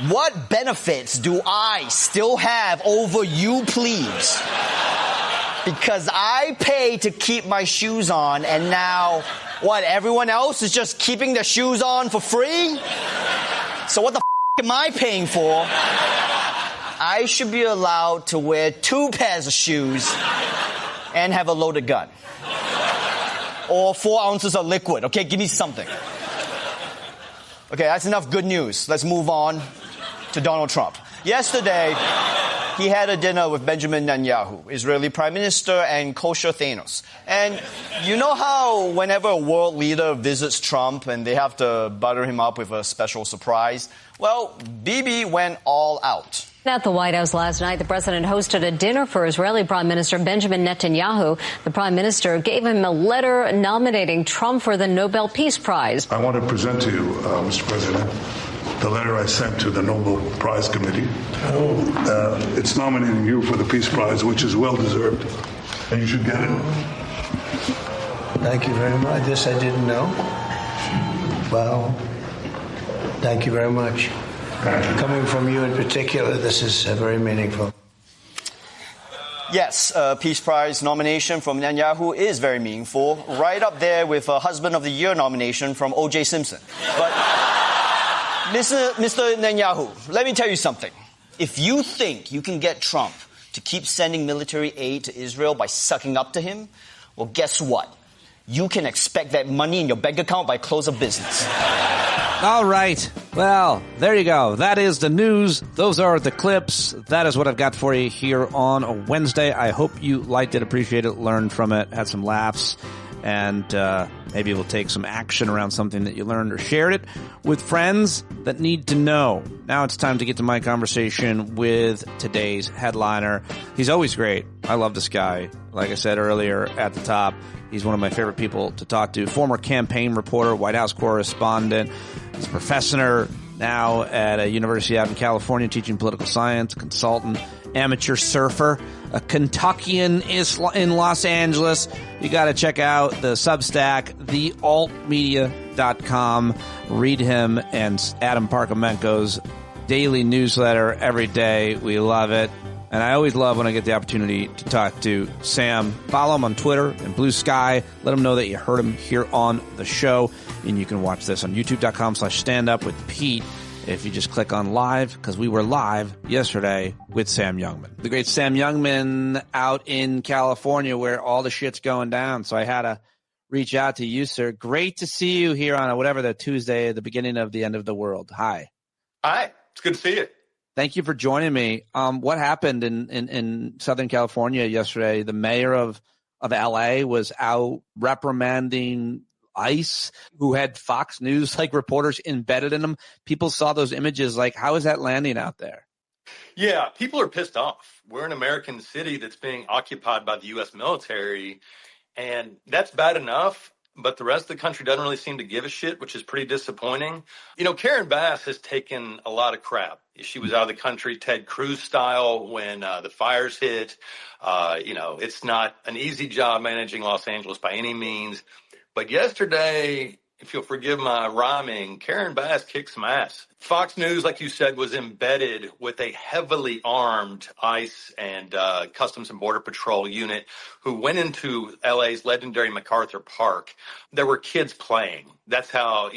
What benefits do I still have over you plebes? Because I pay to keep my shoes on, and now, what, everyone else is just keeping their shoes on for free? So what the am I paying for? I should be allowed to wear 2 pairs of shoes and have a loaded gun. Or 4 ounces of liquid. Okay, give me something. Okay, that's enough good news. Let's move on to Donald Trump. Yesterday, he had a dinner with Benjamin Netanyahu, Israeli Prime Minister, and kosher Thanos. And you know how whenever a world leader visits Trump and they have to butter him up with a special surprise? Well, Bibi went all out. At the White House last night, the president hosted a dinner for Israeli Prime Minister Benjamin Netanyahu. The prime minister gave him a letter nominating Trump for the Nobel Peace Prize. I want to present to you, Mr. President, the letter I sent to the Nobel Prize Committee. It's nominating you for the Peace Prize, which is well-deserved, and you should get it. Thank you very much. This I didn't know. Well, thank you very much. Coming from you in particular, this is very meaningful. Yes, Peace Prize nomination from Netanyahu is very meaningful, right up there with a Husband of the Year nomination from O.J. Simpson. But, Mr. Netanyahu, let me tell you something. If you think you can get Trump to keep sending military aid to Israel by sucking up to him, well, guess what? You can expect that money in your bank account by close of business. All right. Well, there you go. That is the news. Those are the clips. That is what I've got for you here on a Wednesday. I hope you liked it, appreciated it, learned from it, had some laughs, and maybe we'll take some action around something that you learned or shared it with friends that need to know. Now it's time to get to my conversation with today's headliner. He's always great. I love this guy. Like I said earlier at the top, he's one of my favorite people to talk to. Former campaign reporter, White House correspondent. He's a professor now at a university out in California teaching political science, consultant, amateur surfer, a Kentuckian in Los Angeles. You got to check out the Substack, thealtmedia.com. Read him and Adam Parkamenko's daily newsletter every day. We love it. And I always love when I get the opportunity to talk to Sam. Follow him on Twitter and Blue Sky. Let him know that you heard him here on the show. And you can watch this on youtube.com/standup with Pete if you just click on live, because we were live yesterday with Sam Youngman. The great Sam Youngman out in California where all the shit's going down. So I had to reach out to you, sir. Great to see you here on whatever the Tuesday, the beginning of the end of the world. Hi. Hi. It's good to see you. Thank you for joining me. What happened in Southern California yesterday? The mayor of LA was out reprimanding ICE, who had Fox News reporters embedded in them. People saw those images. How is that landing out there? Yeah, people are pissed off. We're an American city that's being occupied by the U.S. military, and that's bad enough. But the rest of the country doesn't really seem to give a shit, which is pretty disappointing. Karen Bass has taken a lot of crap. She was out of the country, Ted Cruz style, when the fires hit. It's not an easy job managing Los Angeles by any means. But yesterday, if you'll forgive my rhyming, Karen Bass kicked some ass. Fox News, like you said, was embedded with a heavily armed ICE and Customs and Border Patrol unit who went into LA's legendary MacArthur Park. There were kids playing. That's how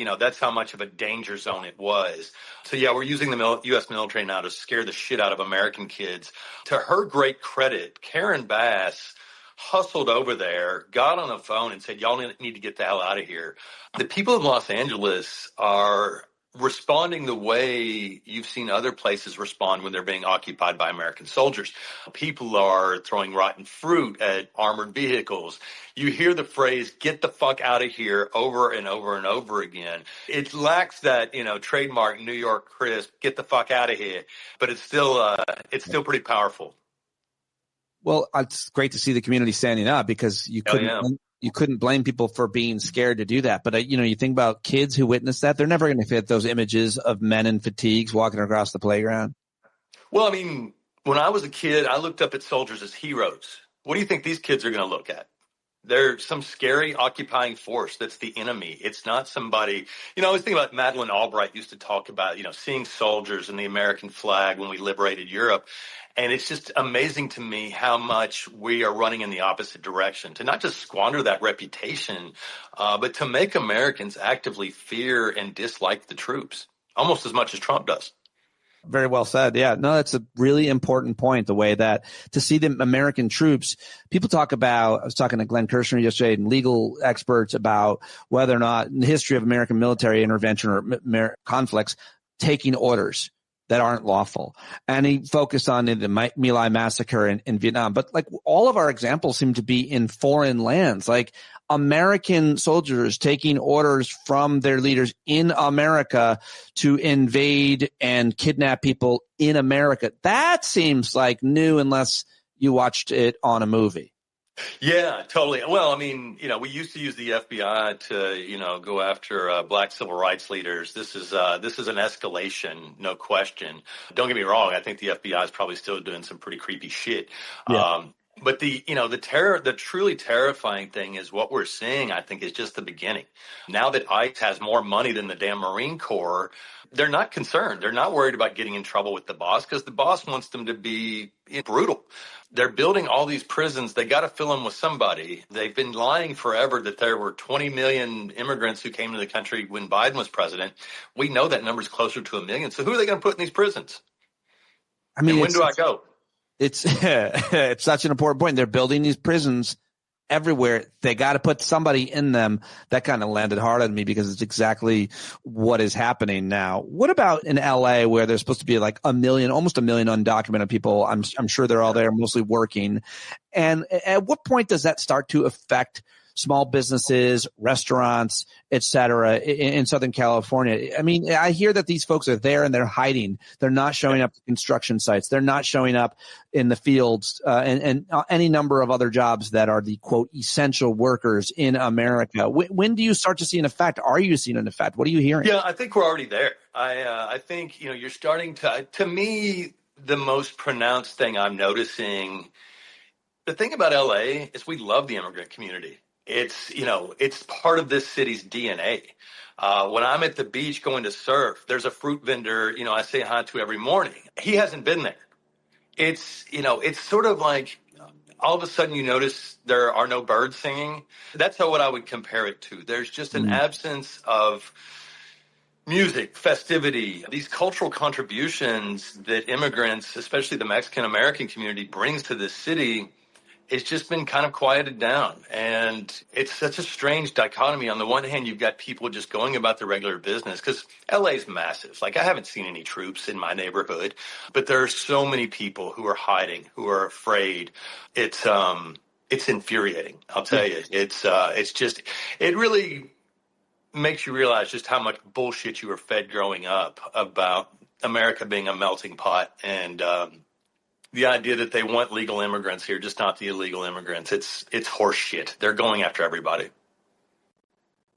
much of a danger zone it was. So, yeah, we're using the U.S. military now to scare the shit out of American kids. To her great credit, Karen Bass hustled over there, got on the phone and said, y'all need to get the hell out of here. The people of Los Angeles are responding the way you've seen other places respond when they're being occupied by American soldiers. People are throwing rotten fruit at armored vehicles. You hear the phrase, get the fuck out of here, over and over and over again. It lacks that, trademark New York crisp, get the fuck out of here, but it's still pretty powerful. Well, it's great to see the community standing up, because you couldn't blame people for being scared to do that. But, you think about kids who witness that. They're never going to forget those images of men in fatigues walking across the playground. Well, when I was a kid, I looked up at soldiers as heroes. What do you think these kids are going to look at? They're some scary occupying force that's the enemy. It's not somebody, I always think about Madeleine Albright used to talk about, seeing soldiers and the American flag when we liberated Europe. And it's just amazing to me how much we are running in the opposite direction, to not just squander that reputation, but to make Americans actively fear and dislike the troops almost as much as Trump does. Very well said. Yeah, no, that's a really important point, the way that to see the American troops, people talk about, I was talking to Glenn Kirshner yesterday and legal experts about whether or not in the history of American military intervention or conflicts, taking orders that aren't lawful. And he focused on the My Lai massacre in Vietnam. But all of our examples seem to be in foreign lands, American soldiers taking orders from their leaders in America to invade and kidnap people in America. That seems new unless you watched it on a movie. Yeah, totally. Well, we used to use the FBI to, go after black civil rights leaders. This is an escalation, no question. Don't get me wrong. I think the FBI is probably still doing some pretty creepy shit. Yeah. But the truly terrifying thing is what we're seeing, I think, is just the beginning. Now that ICE has more money than the damn Marine Corps, they're not concerned. They're not worried about getting in trouble with the boss, because the boss wants them to be brutal. They're building all these prisons. They got to fill them with somebody. They've been lying forever that there were 20 million immigrants who came to the country when Biden was president. We know that number's closer to 1 million. So who are they going to put in these prisons? And when do I go? It's such an important point. They're building these prisons everywhere. They got to put somebody in them. That kind of landed hard on me because it's exactly what is happening now. What about in LA where there's supposed to be like almost a million undocumented people? I'm sure they're all there mostly working. And at what point does that start to affect small businesses, restaurants, et cetera, in Southern California? I mean, I hear that these folks are there and they're hiding. They're not showing up at construction sites. They're not showing up in the fields and any number of other jobs that are the, quote, essential workers in America. When do you start to see an effect? Are you seeing an effect? What are you hearing? Yeah, I think we're already there. I think, you're starting to me, the most pronounced thing I'm noticing, the thing about LA is we love the immigrant community. It's, it's part of this city's DNA. When I'm at the beach going to surf, there's a fruit vendor, I say hi to every morning. He hasn't been there. It's, it's sort of like all of a sudden you notice there are no birds singing. That's what I would compare it to. There's just an absence of music, festivity, these cultural contributions that immigrants, especially the Mexican-American community, brings to this city. It's just been kind of quieted down. And it's such a strange dichotomy. On the one hand, you've got people just going about their regular business because LA's massive. Like, I haven't seen any troops in my neighborhood, but there are so many people who are hiding, who are afraid. It's infuriating. I'll tell you. It's just, it really makes you realize just how much bullshit you were fed growing up about America being a melting pot and, the idea that they want legal immigrants here, just not the illegal immigrants. It's horse shit. They're going after everybody.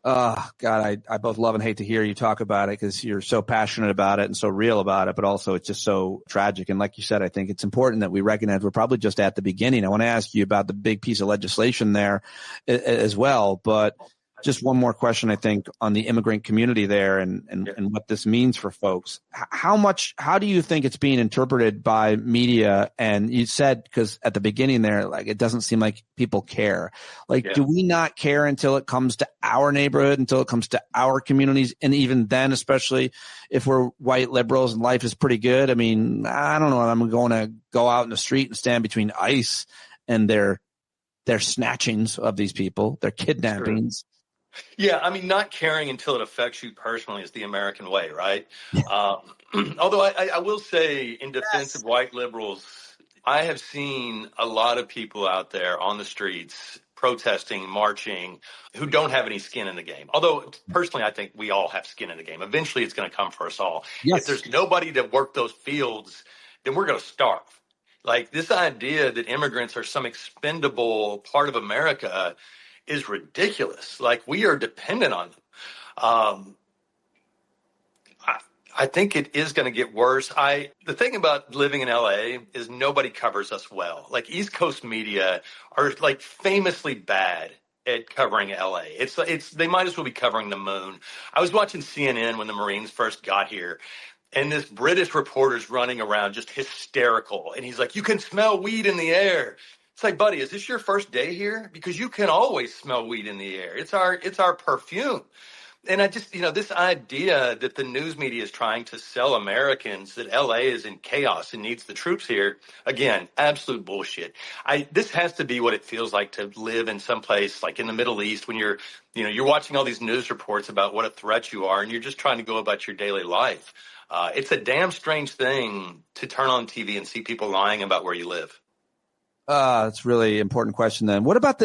God, I both love and hate to hear you talk about it because you're so passionate about it and so real about it, but also it's just so tragic. And like you said, I think it's important that we recognize we're probably just at the beginning. I want to ask you about the big piece of legislation there as well, but just one more question, I think, on the immigrant community there and what this means for folks. How do you think it's being interpreted by media? And you said, because at the beginning there, like, it doesn't seem like people care. Like, do we not care until it comes to our neighborhood, until it comes to our communities? And even then, especially if we're white liberals and life is pretty good. I mean, I don't know. I'm going to go out in the street and stand between ICE and their snatchings of these people, their kidnappings. Yeah, I mean, not caring until it affects you personally is the American way, right? Although I will say, in defense of white liberals, I have seen a lot of people out there on the streets protesting, marching, who don't have any skin in the game. Although, personally, I think we all have skin in the game. Eventually, it's going to come for us all. Yes. If there's nobody to work those fields, then we're going to starve. Like, this idea that immigrants are some expendable part of America is ridiculous. Like, we are dependent on them. I think it is going to get worse. The thing about living in LA is nobody covers us well. Like, East Coast media are like famously bad at covering LA. They might as well be covering the moon. I was watching CNN when the Marines first got here, and this British reporter's running around just hysterical. And he's like, "You can smell weed in the air." It's like, buddy, is this your first day here? Because you can always smell weed in the air. It's our perfume. And I just, this idea that the news media is trying to sell Americans that LA is in chaos and needs the troops here, again, absolute bullshit. This has to be what it feels like to live in some place like in the Middle East when you're watching all these news reports about what a threat you are and you're just trying to go about your daily life. It's a damn strange thing to turn on TV and see people lying about where you live. That's a really important question then. What about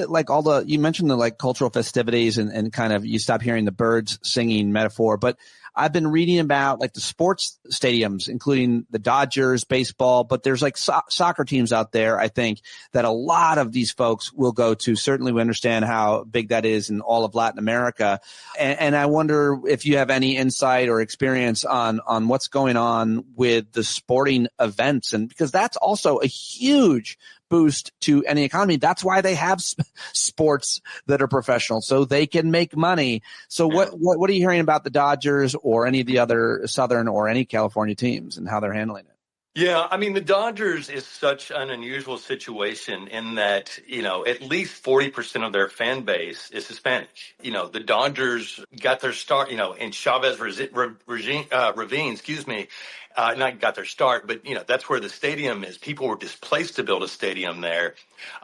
you mentioned the cultural festivities and kind of you stop hearing the birds singing metaphor, but I've been reading about the sports stadiums, including the Dodgers, baseball, but there's soccer teams out there, I think, that a lot of these folks will go to. Certainly we understand how big that is in all of Latin America. And I wonder if you have any insight or experience on what's going on with the sporting events, and because that's also a huge boost to any economy. That's why they have sports that are professional, so they can make money. So what are you hearing about the Dodgers or any of the other Southern or any California teams and how they're handling it? Yeah, I mean, the Dodgers is such an unusual situation in that, at least 40% of their fan base is Hispanic. The Dodgers got their start, in Chavez Ravine, not got their start, but, that's where the stadium is. People were displaced to build a stadium there.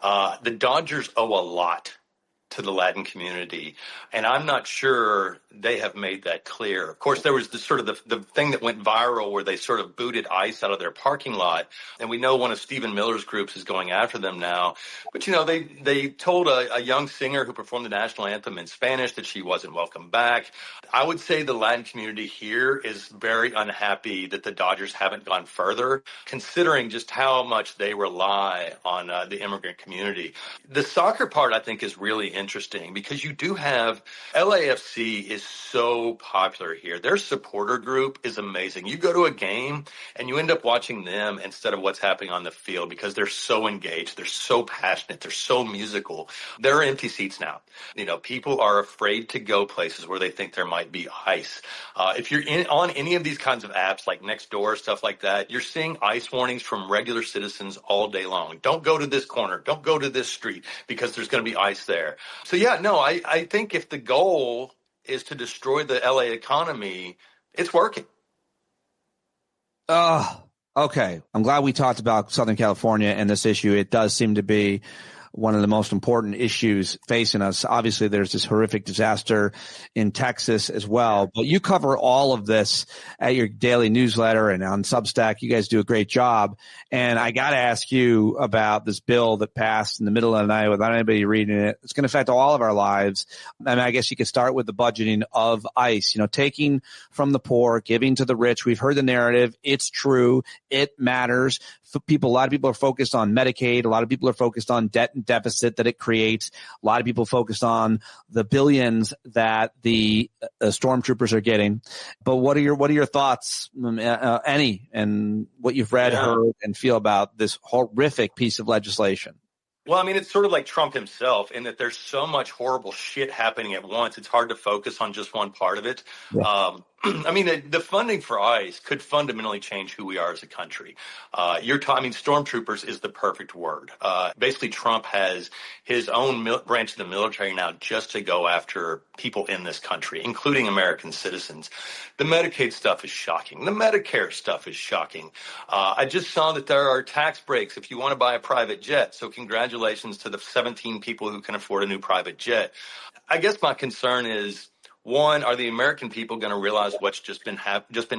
The Dodgers owe a lot to the Latin community, and I'm not sure they have made that clear. Of course, there was the thing that went viral where they sort of booted ICE out of their parking lot, and we know one of Stephen Miller's groups is going after them now. But they told a young singer who performed the national anthem in Spanish that she wasn't welcome back. I would say the Latin community here is very unhappy that the Dodgers haven't gone further, considering just how much they rely on the immigrant community. The soccer part, I think, is really interesting because you do have LAFC is so popular here. Their supporter group is amazing. You go to a game and you end up watching them instead of what's happening on the field because they're so engaged. They're so passionate. They're so musical. There are empty seats now. People are afraid to go places where they think there might be ICE. If you're on any of these kinds of apps like Nextdoor, stuff like that, you're seeing ICE warnings from regular citizens all day long. Don't go to this corner. Don't go to this street because there's going to be ICE there. So, I think if the goal is to destroy the LA economy, it's working. Okay. I'm glad we talked about Southern California and this issue. It does seem to be one of the most important issues facing us. Obviously, there's this horrific disaster in Texas as well. But you cover all of this at your daily newsletter and on Substack. You guys do a great job. And I got to ask you about this bill that passed in the middle of the night without anybody reading it. It's going to affect all of our lives. And I guess you could start with the budgeting of ICE, taking from the poor, giving to the rich. We've heard the narrative. It's true. It matters. A lot of people are focused on Medicaid. A lot of people are focused on debt and deficit that it creates. A lot of people focused on the billions that the stormtroopers are getting. But what are your thoughts, any, and what you've read, heard, and feel about this horrific piece of legislation? Well, I mean, it's sort of like Trump himself in that there's so much horrible shit happening at once. It's hard to focus on just one part of it. Yeah. The funding for ICE could fundamentally change who we are as a country. Stormtroopers is the perfect word. Basically, Trump has his own branch of the military now just to go after people in this country, including American citizens. The Medicaid stuff is shocking. The Medicare stuff is shocking. I just saw that there are tax breaks if you want to buy a private jet. So congratulations to the 17 people who can afford a new private jet. I guess my concern is, one, are the American people going to realize what's just been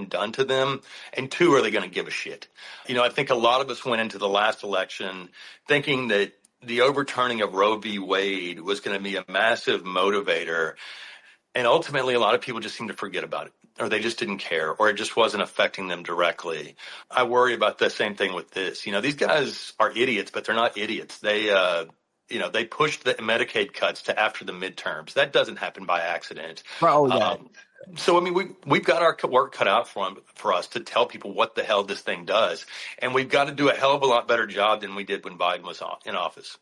done to them? And two, are they going to give a shit? I think a lot of us went into the last election thinking that the overturning of Roe v. Wade was going to be a massive motivator. And ultimately, a lot of people just seem to forget about it, or they just didn't care, or it just wasn't affecting them directly. I worry about the same thing with this. These guys are idiots, but they're not idiots. They pushed the Medicaid cuts to after the midterms. That doesn't happen by accident. Oh, yeah. We've got our work cut out for us to tell people what the hell this thing does. And we've got to do a hell of a lot better job than we did when Biden was in office.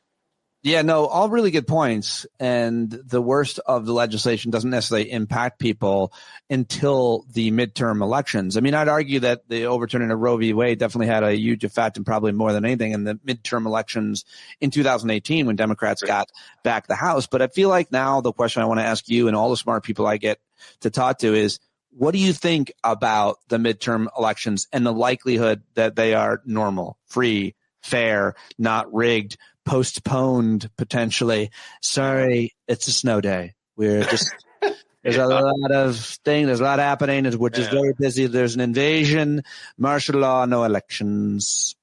Yeah, no, all really good points. And the worst of the legislation doesn't necessarily impact people until the midterm elections. I'd argue that the overturning of Roe v. Wade definitely had a huge effect, and probably more than anything in the midterm elections in 2018 when Democrats got back the House. But I feel like now the question I want to ask you and all the smart people I get to talk to is, what do you think about the midterm elections and the likelihood that they are normal, free, fair, not rigged, postponed potentially? Sorry, it's a snow day. We're just there's a lot of things. There's a lot happening. We're just very busy. There's an invasion, martial law, no elections.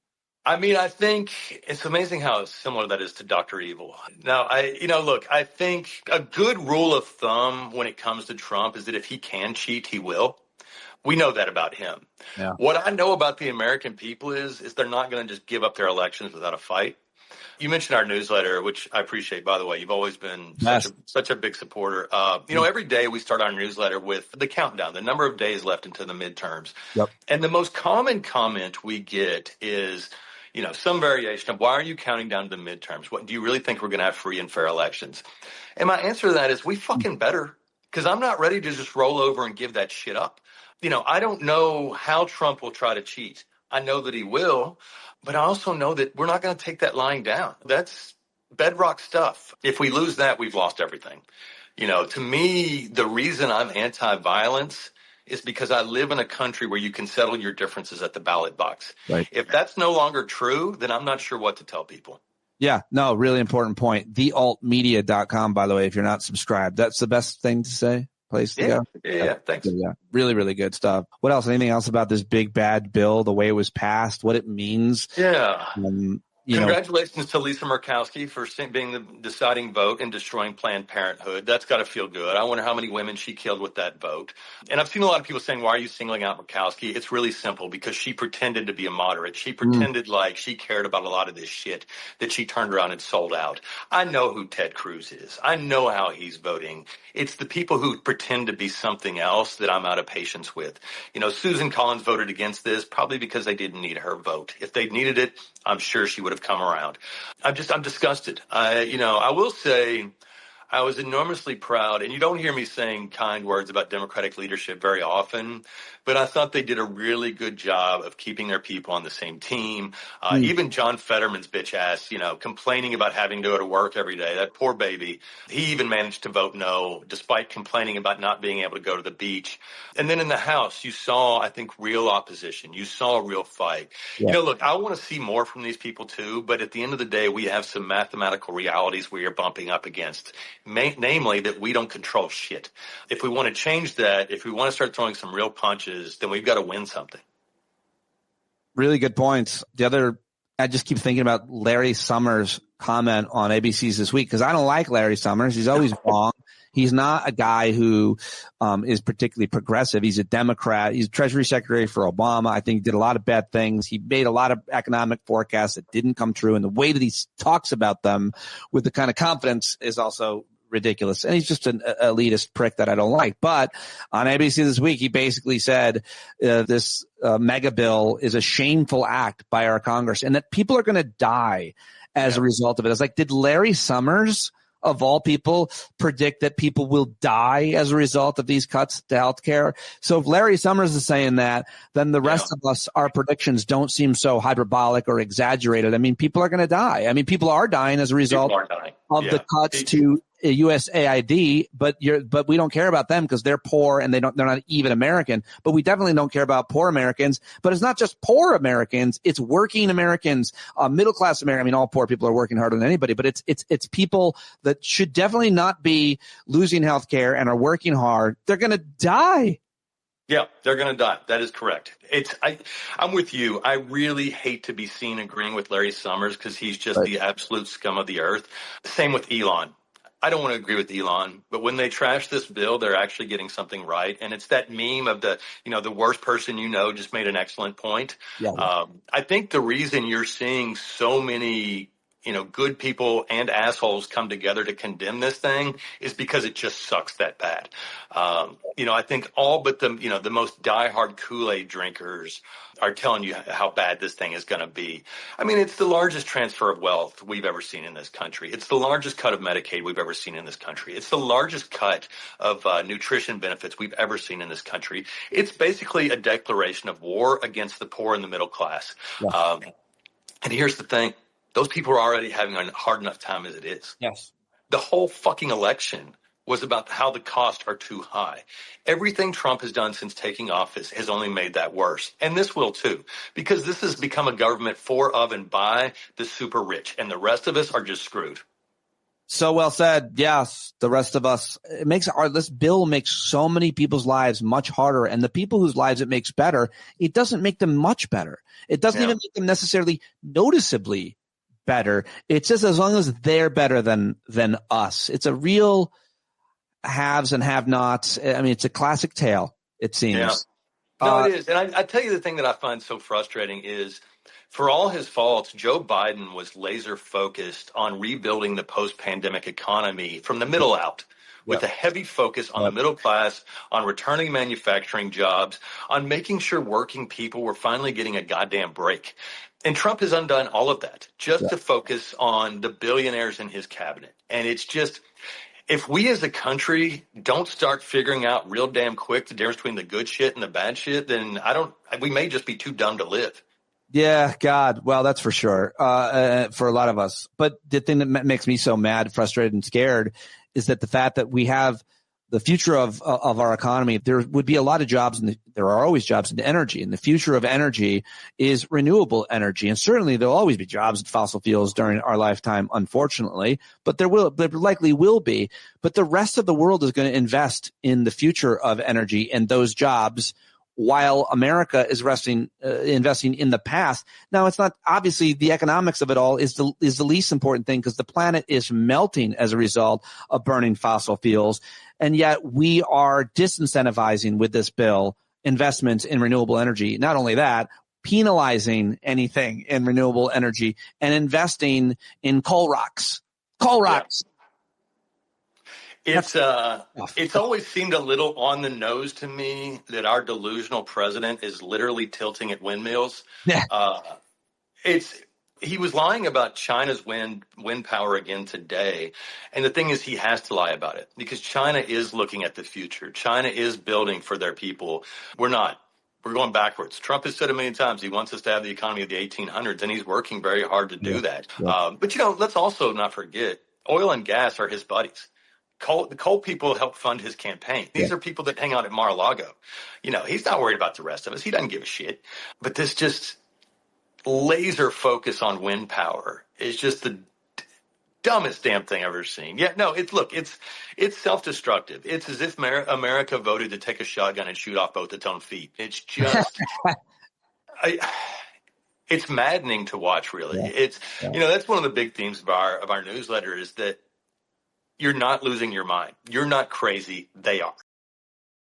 I think it's amazing how similar that is to Dr. Evil. Now, I think a good rule of thumb when it comes to Trump is that if he can cheat, he will. We know that about him. Yeah. What I know about the American people is they're not going to just give up their elections without a fight. You mentioned our newsletter, which I appreciate, by the way. You've always been such a big supporter. Every day we start our newsletter with the countdown, the number of days left until the midterms. Yep. And the most common comment we get is, some variation of, why are you counting down to the midterms? What do you really think we're going to have free and fair elections? And my answer to that is, we fucking better, because I'm not ready to just roll over and give that shit up. I don't know how Trump will try to cheat. I know that he will, but I also know that we're not going to take that lying down. That's bedrock stuff. If we lose that, we've lost everything. To me, the reason I'm anti-violence is because I live in a country where you can settle your differences at the ballot box. Right. If that's no longer true, then I'm not sure what to tell people. Yeah, no, really important point. Thealtmedia.com, by the way, if you're not subscribed. That's the best thing to say, place to go. Yeah, thanks. Yeah, really, really good stuff. What else? Anything else about this big bad bill, the way it was passed, what it means? Yeah. Congratulations to Lisa Murkowski for being the deciding vote in destroying Planned Parenthood. That's got to feel good. I wonder how many women she killed with that vote. And I've seen a lot of people saying, why are you singling out Murkowski? It's really simple, because she pretended to be a moderate. She pretended like she cared about a lot of this shit that she turned around and sold out. I know who Ted Cruz is. I know how he's voting. It's the people who pretend to be something else that I'm out of patience with. Susan Collins voted against this probably because they didn't need her vote. If they needed it, I'm sure she would have come around. I'm disgusted. I will say I was enormously proud, and you don't hear me saying kind words about Democratic leadership very often, but I thought they did a really good job of keeping their people on the same team. Even John Fetterman's bitch ass, complaining about having to go to work every day. That poor baby. He even managed to vote no, despite complaining about not being able to go to the beach. And then in the House, you saw, I think, real opposition. You saw a real fight. Yeah. Look, I want to see more from these people too, but at the end of the day, we have some mathematical realities we are bumping up against. Namely, that we don't control shit. If we want to change that, if we want to start throwing some real punches, then we've got to win something. Really good points. I just keep thinking about Larry Summers' comment on ABC's This Week, because I don't like Larry Summers. He's always wrong. He's not a guy who is particularly progressive. He's a Democrat. He's Treasury Secretary for Obama. I think he did a lot of bad things. He made a lot of economic forecasts that didn't come true. And the way that he talks about them with the kind of confidence is also ridiculous. And he's just an elitist prick that I don't like. But on ABC This Week, he basically said this mega bill is a shameful act by our Congress and that people are going to die as a result of it. It's like, did Larry Summers, of all people, predict that people will die as a result of these cuts to healthcare? So if Larry Summers is saying that, then the rest of us, our predictions don't seem so hyperbolic or exaggerated. I mean, people are going to die. I mean, people are dying as a result of the cuts to USAID, but we don't care about them because they're poor and they're not even American. But we definitely don't care about poor Americans. But it's not just poor Americans; it's working Americans, middle class Americans. I mean, all poor people are working harder than anybody, but it's people that should definitely not be losing health care and are working hard. They're going to die. Yeah, they're going to die. That is correct. I'm with you. I really hate to be seen agreeing with Larry Summers because he's just the absolute scum of the earth. Same with Elon. I don't want to agree with Elon, but when they trash this bill, they're actually getting something right. And it's that meme of the worst person just made an excellent point. Yeah. I think the reason you're seeing so many good people and assholes come together to condemn this thing is because it just sucks that bad. I think all but the most diehard Kool-Aid drinkers are telling you how bad this thing is going to be. I mean, it's the largest transfer of wealth we've ever seen in this country. It's the largest cut of Medicaid we've ever seen in this country. It's the largest cut of nutrition benefits we've ever seen in this country. It's basically a declaration of war against the poor and the middle class. Yeah. And here's the thing. Those people are already having a hard enough time as it is. Yes. The whole fucking election was about how the costs are too high. Everything Trump has done since taking office has only made that worse. And this will too, because this has become a government for, of, and by the super rich. And the rest of us are just screwed. So well said. Yes, the rest of us. This bill makes so many people's lives much harder, and the people whose lives it makes better, it doesn't make them much better. It doesn't even make them necessarily noticeably better. It's just as long as they're better than us. It's a real haves and have-nots. I mean, it's a classic tale, it seems. Yeah. No, it is. And I tell you the thing that I find so frustrating is, for all his faults, Joe Biden was laser focused on rebuilding the post-pandemic economy from the middle out, with a heavy focus on the middle class, on returning manufacturing jobs, on making sure working people were finally getting a goddamn break. And Trump has undone all of that just to focus on the billionaires in his cabinet. And it's just, if we as a country don't start figuring out real damn quick the difference between the good shit and the bad shit, then we may just be too dumb to live. Yeah, God. Well, that's for sure. For a lot of us. But the thing that makes me so mad, frustrated, and scared is that the fact that we have the future of our economy, there would be a lot of jobs, there are always jobs in energy, and the future of energy is renewable energy. And certainly there'll always be jobs in fossil fuels during our lifetime, unfortunately, but there likely will be. But the rest of the world is going to invest in the future of energy and those jobs, while America is investing in the past. Now, it's not, obviously the economics of it all is the least important thing, because the planet is melting as a result of burning fossil fuels. And yet we are disincentivizing with this bill investments in renewable energy. Not only that, penalizing anything in renewable energy and investing in coal rocks. It's always seemed a little on the nose to me that our delusional president is literally tilting at windmills. Yeah. He was lying about China's wind power again today. And the thing is, he has to lie about it because China is looking at the future. China is building for their people. We're not. We're going backwards. Trump has said a million times he wants us to have the economy of the 1800s, and he's working very hard to do that. Yeah. But, let's also not forget, oil and gas are his buddies. The coal people help fund his campaign. These are people that hang out at Mar-a-Lago. He's not worried about the rest of us. He doesn't give a shit. But this just laser focus on wind power is just the dumbest damn thing I've ever seen. Yeah, no, it's self-destructive. It's as if America voted to take a shotgun and shoot off both its own feet. It's just, it's maddening to watch, really. That's one of the big themes of our newsletter is that you're not losing your mind. You're not crazy. They are.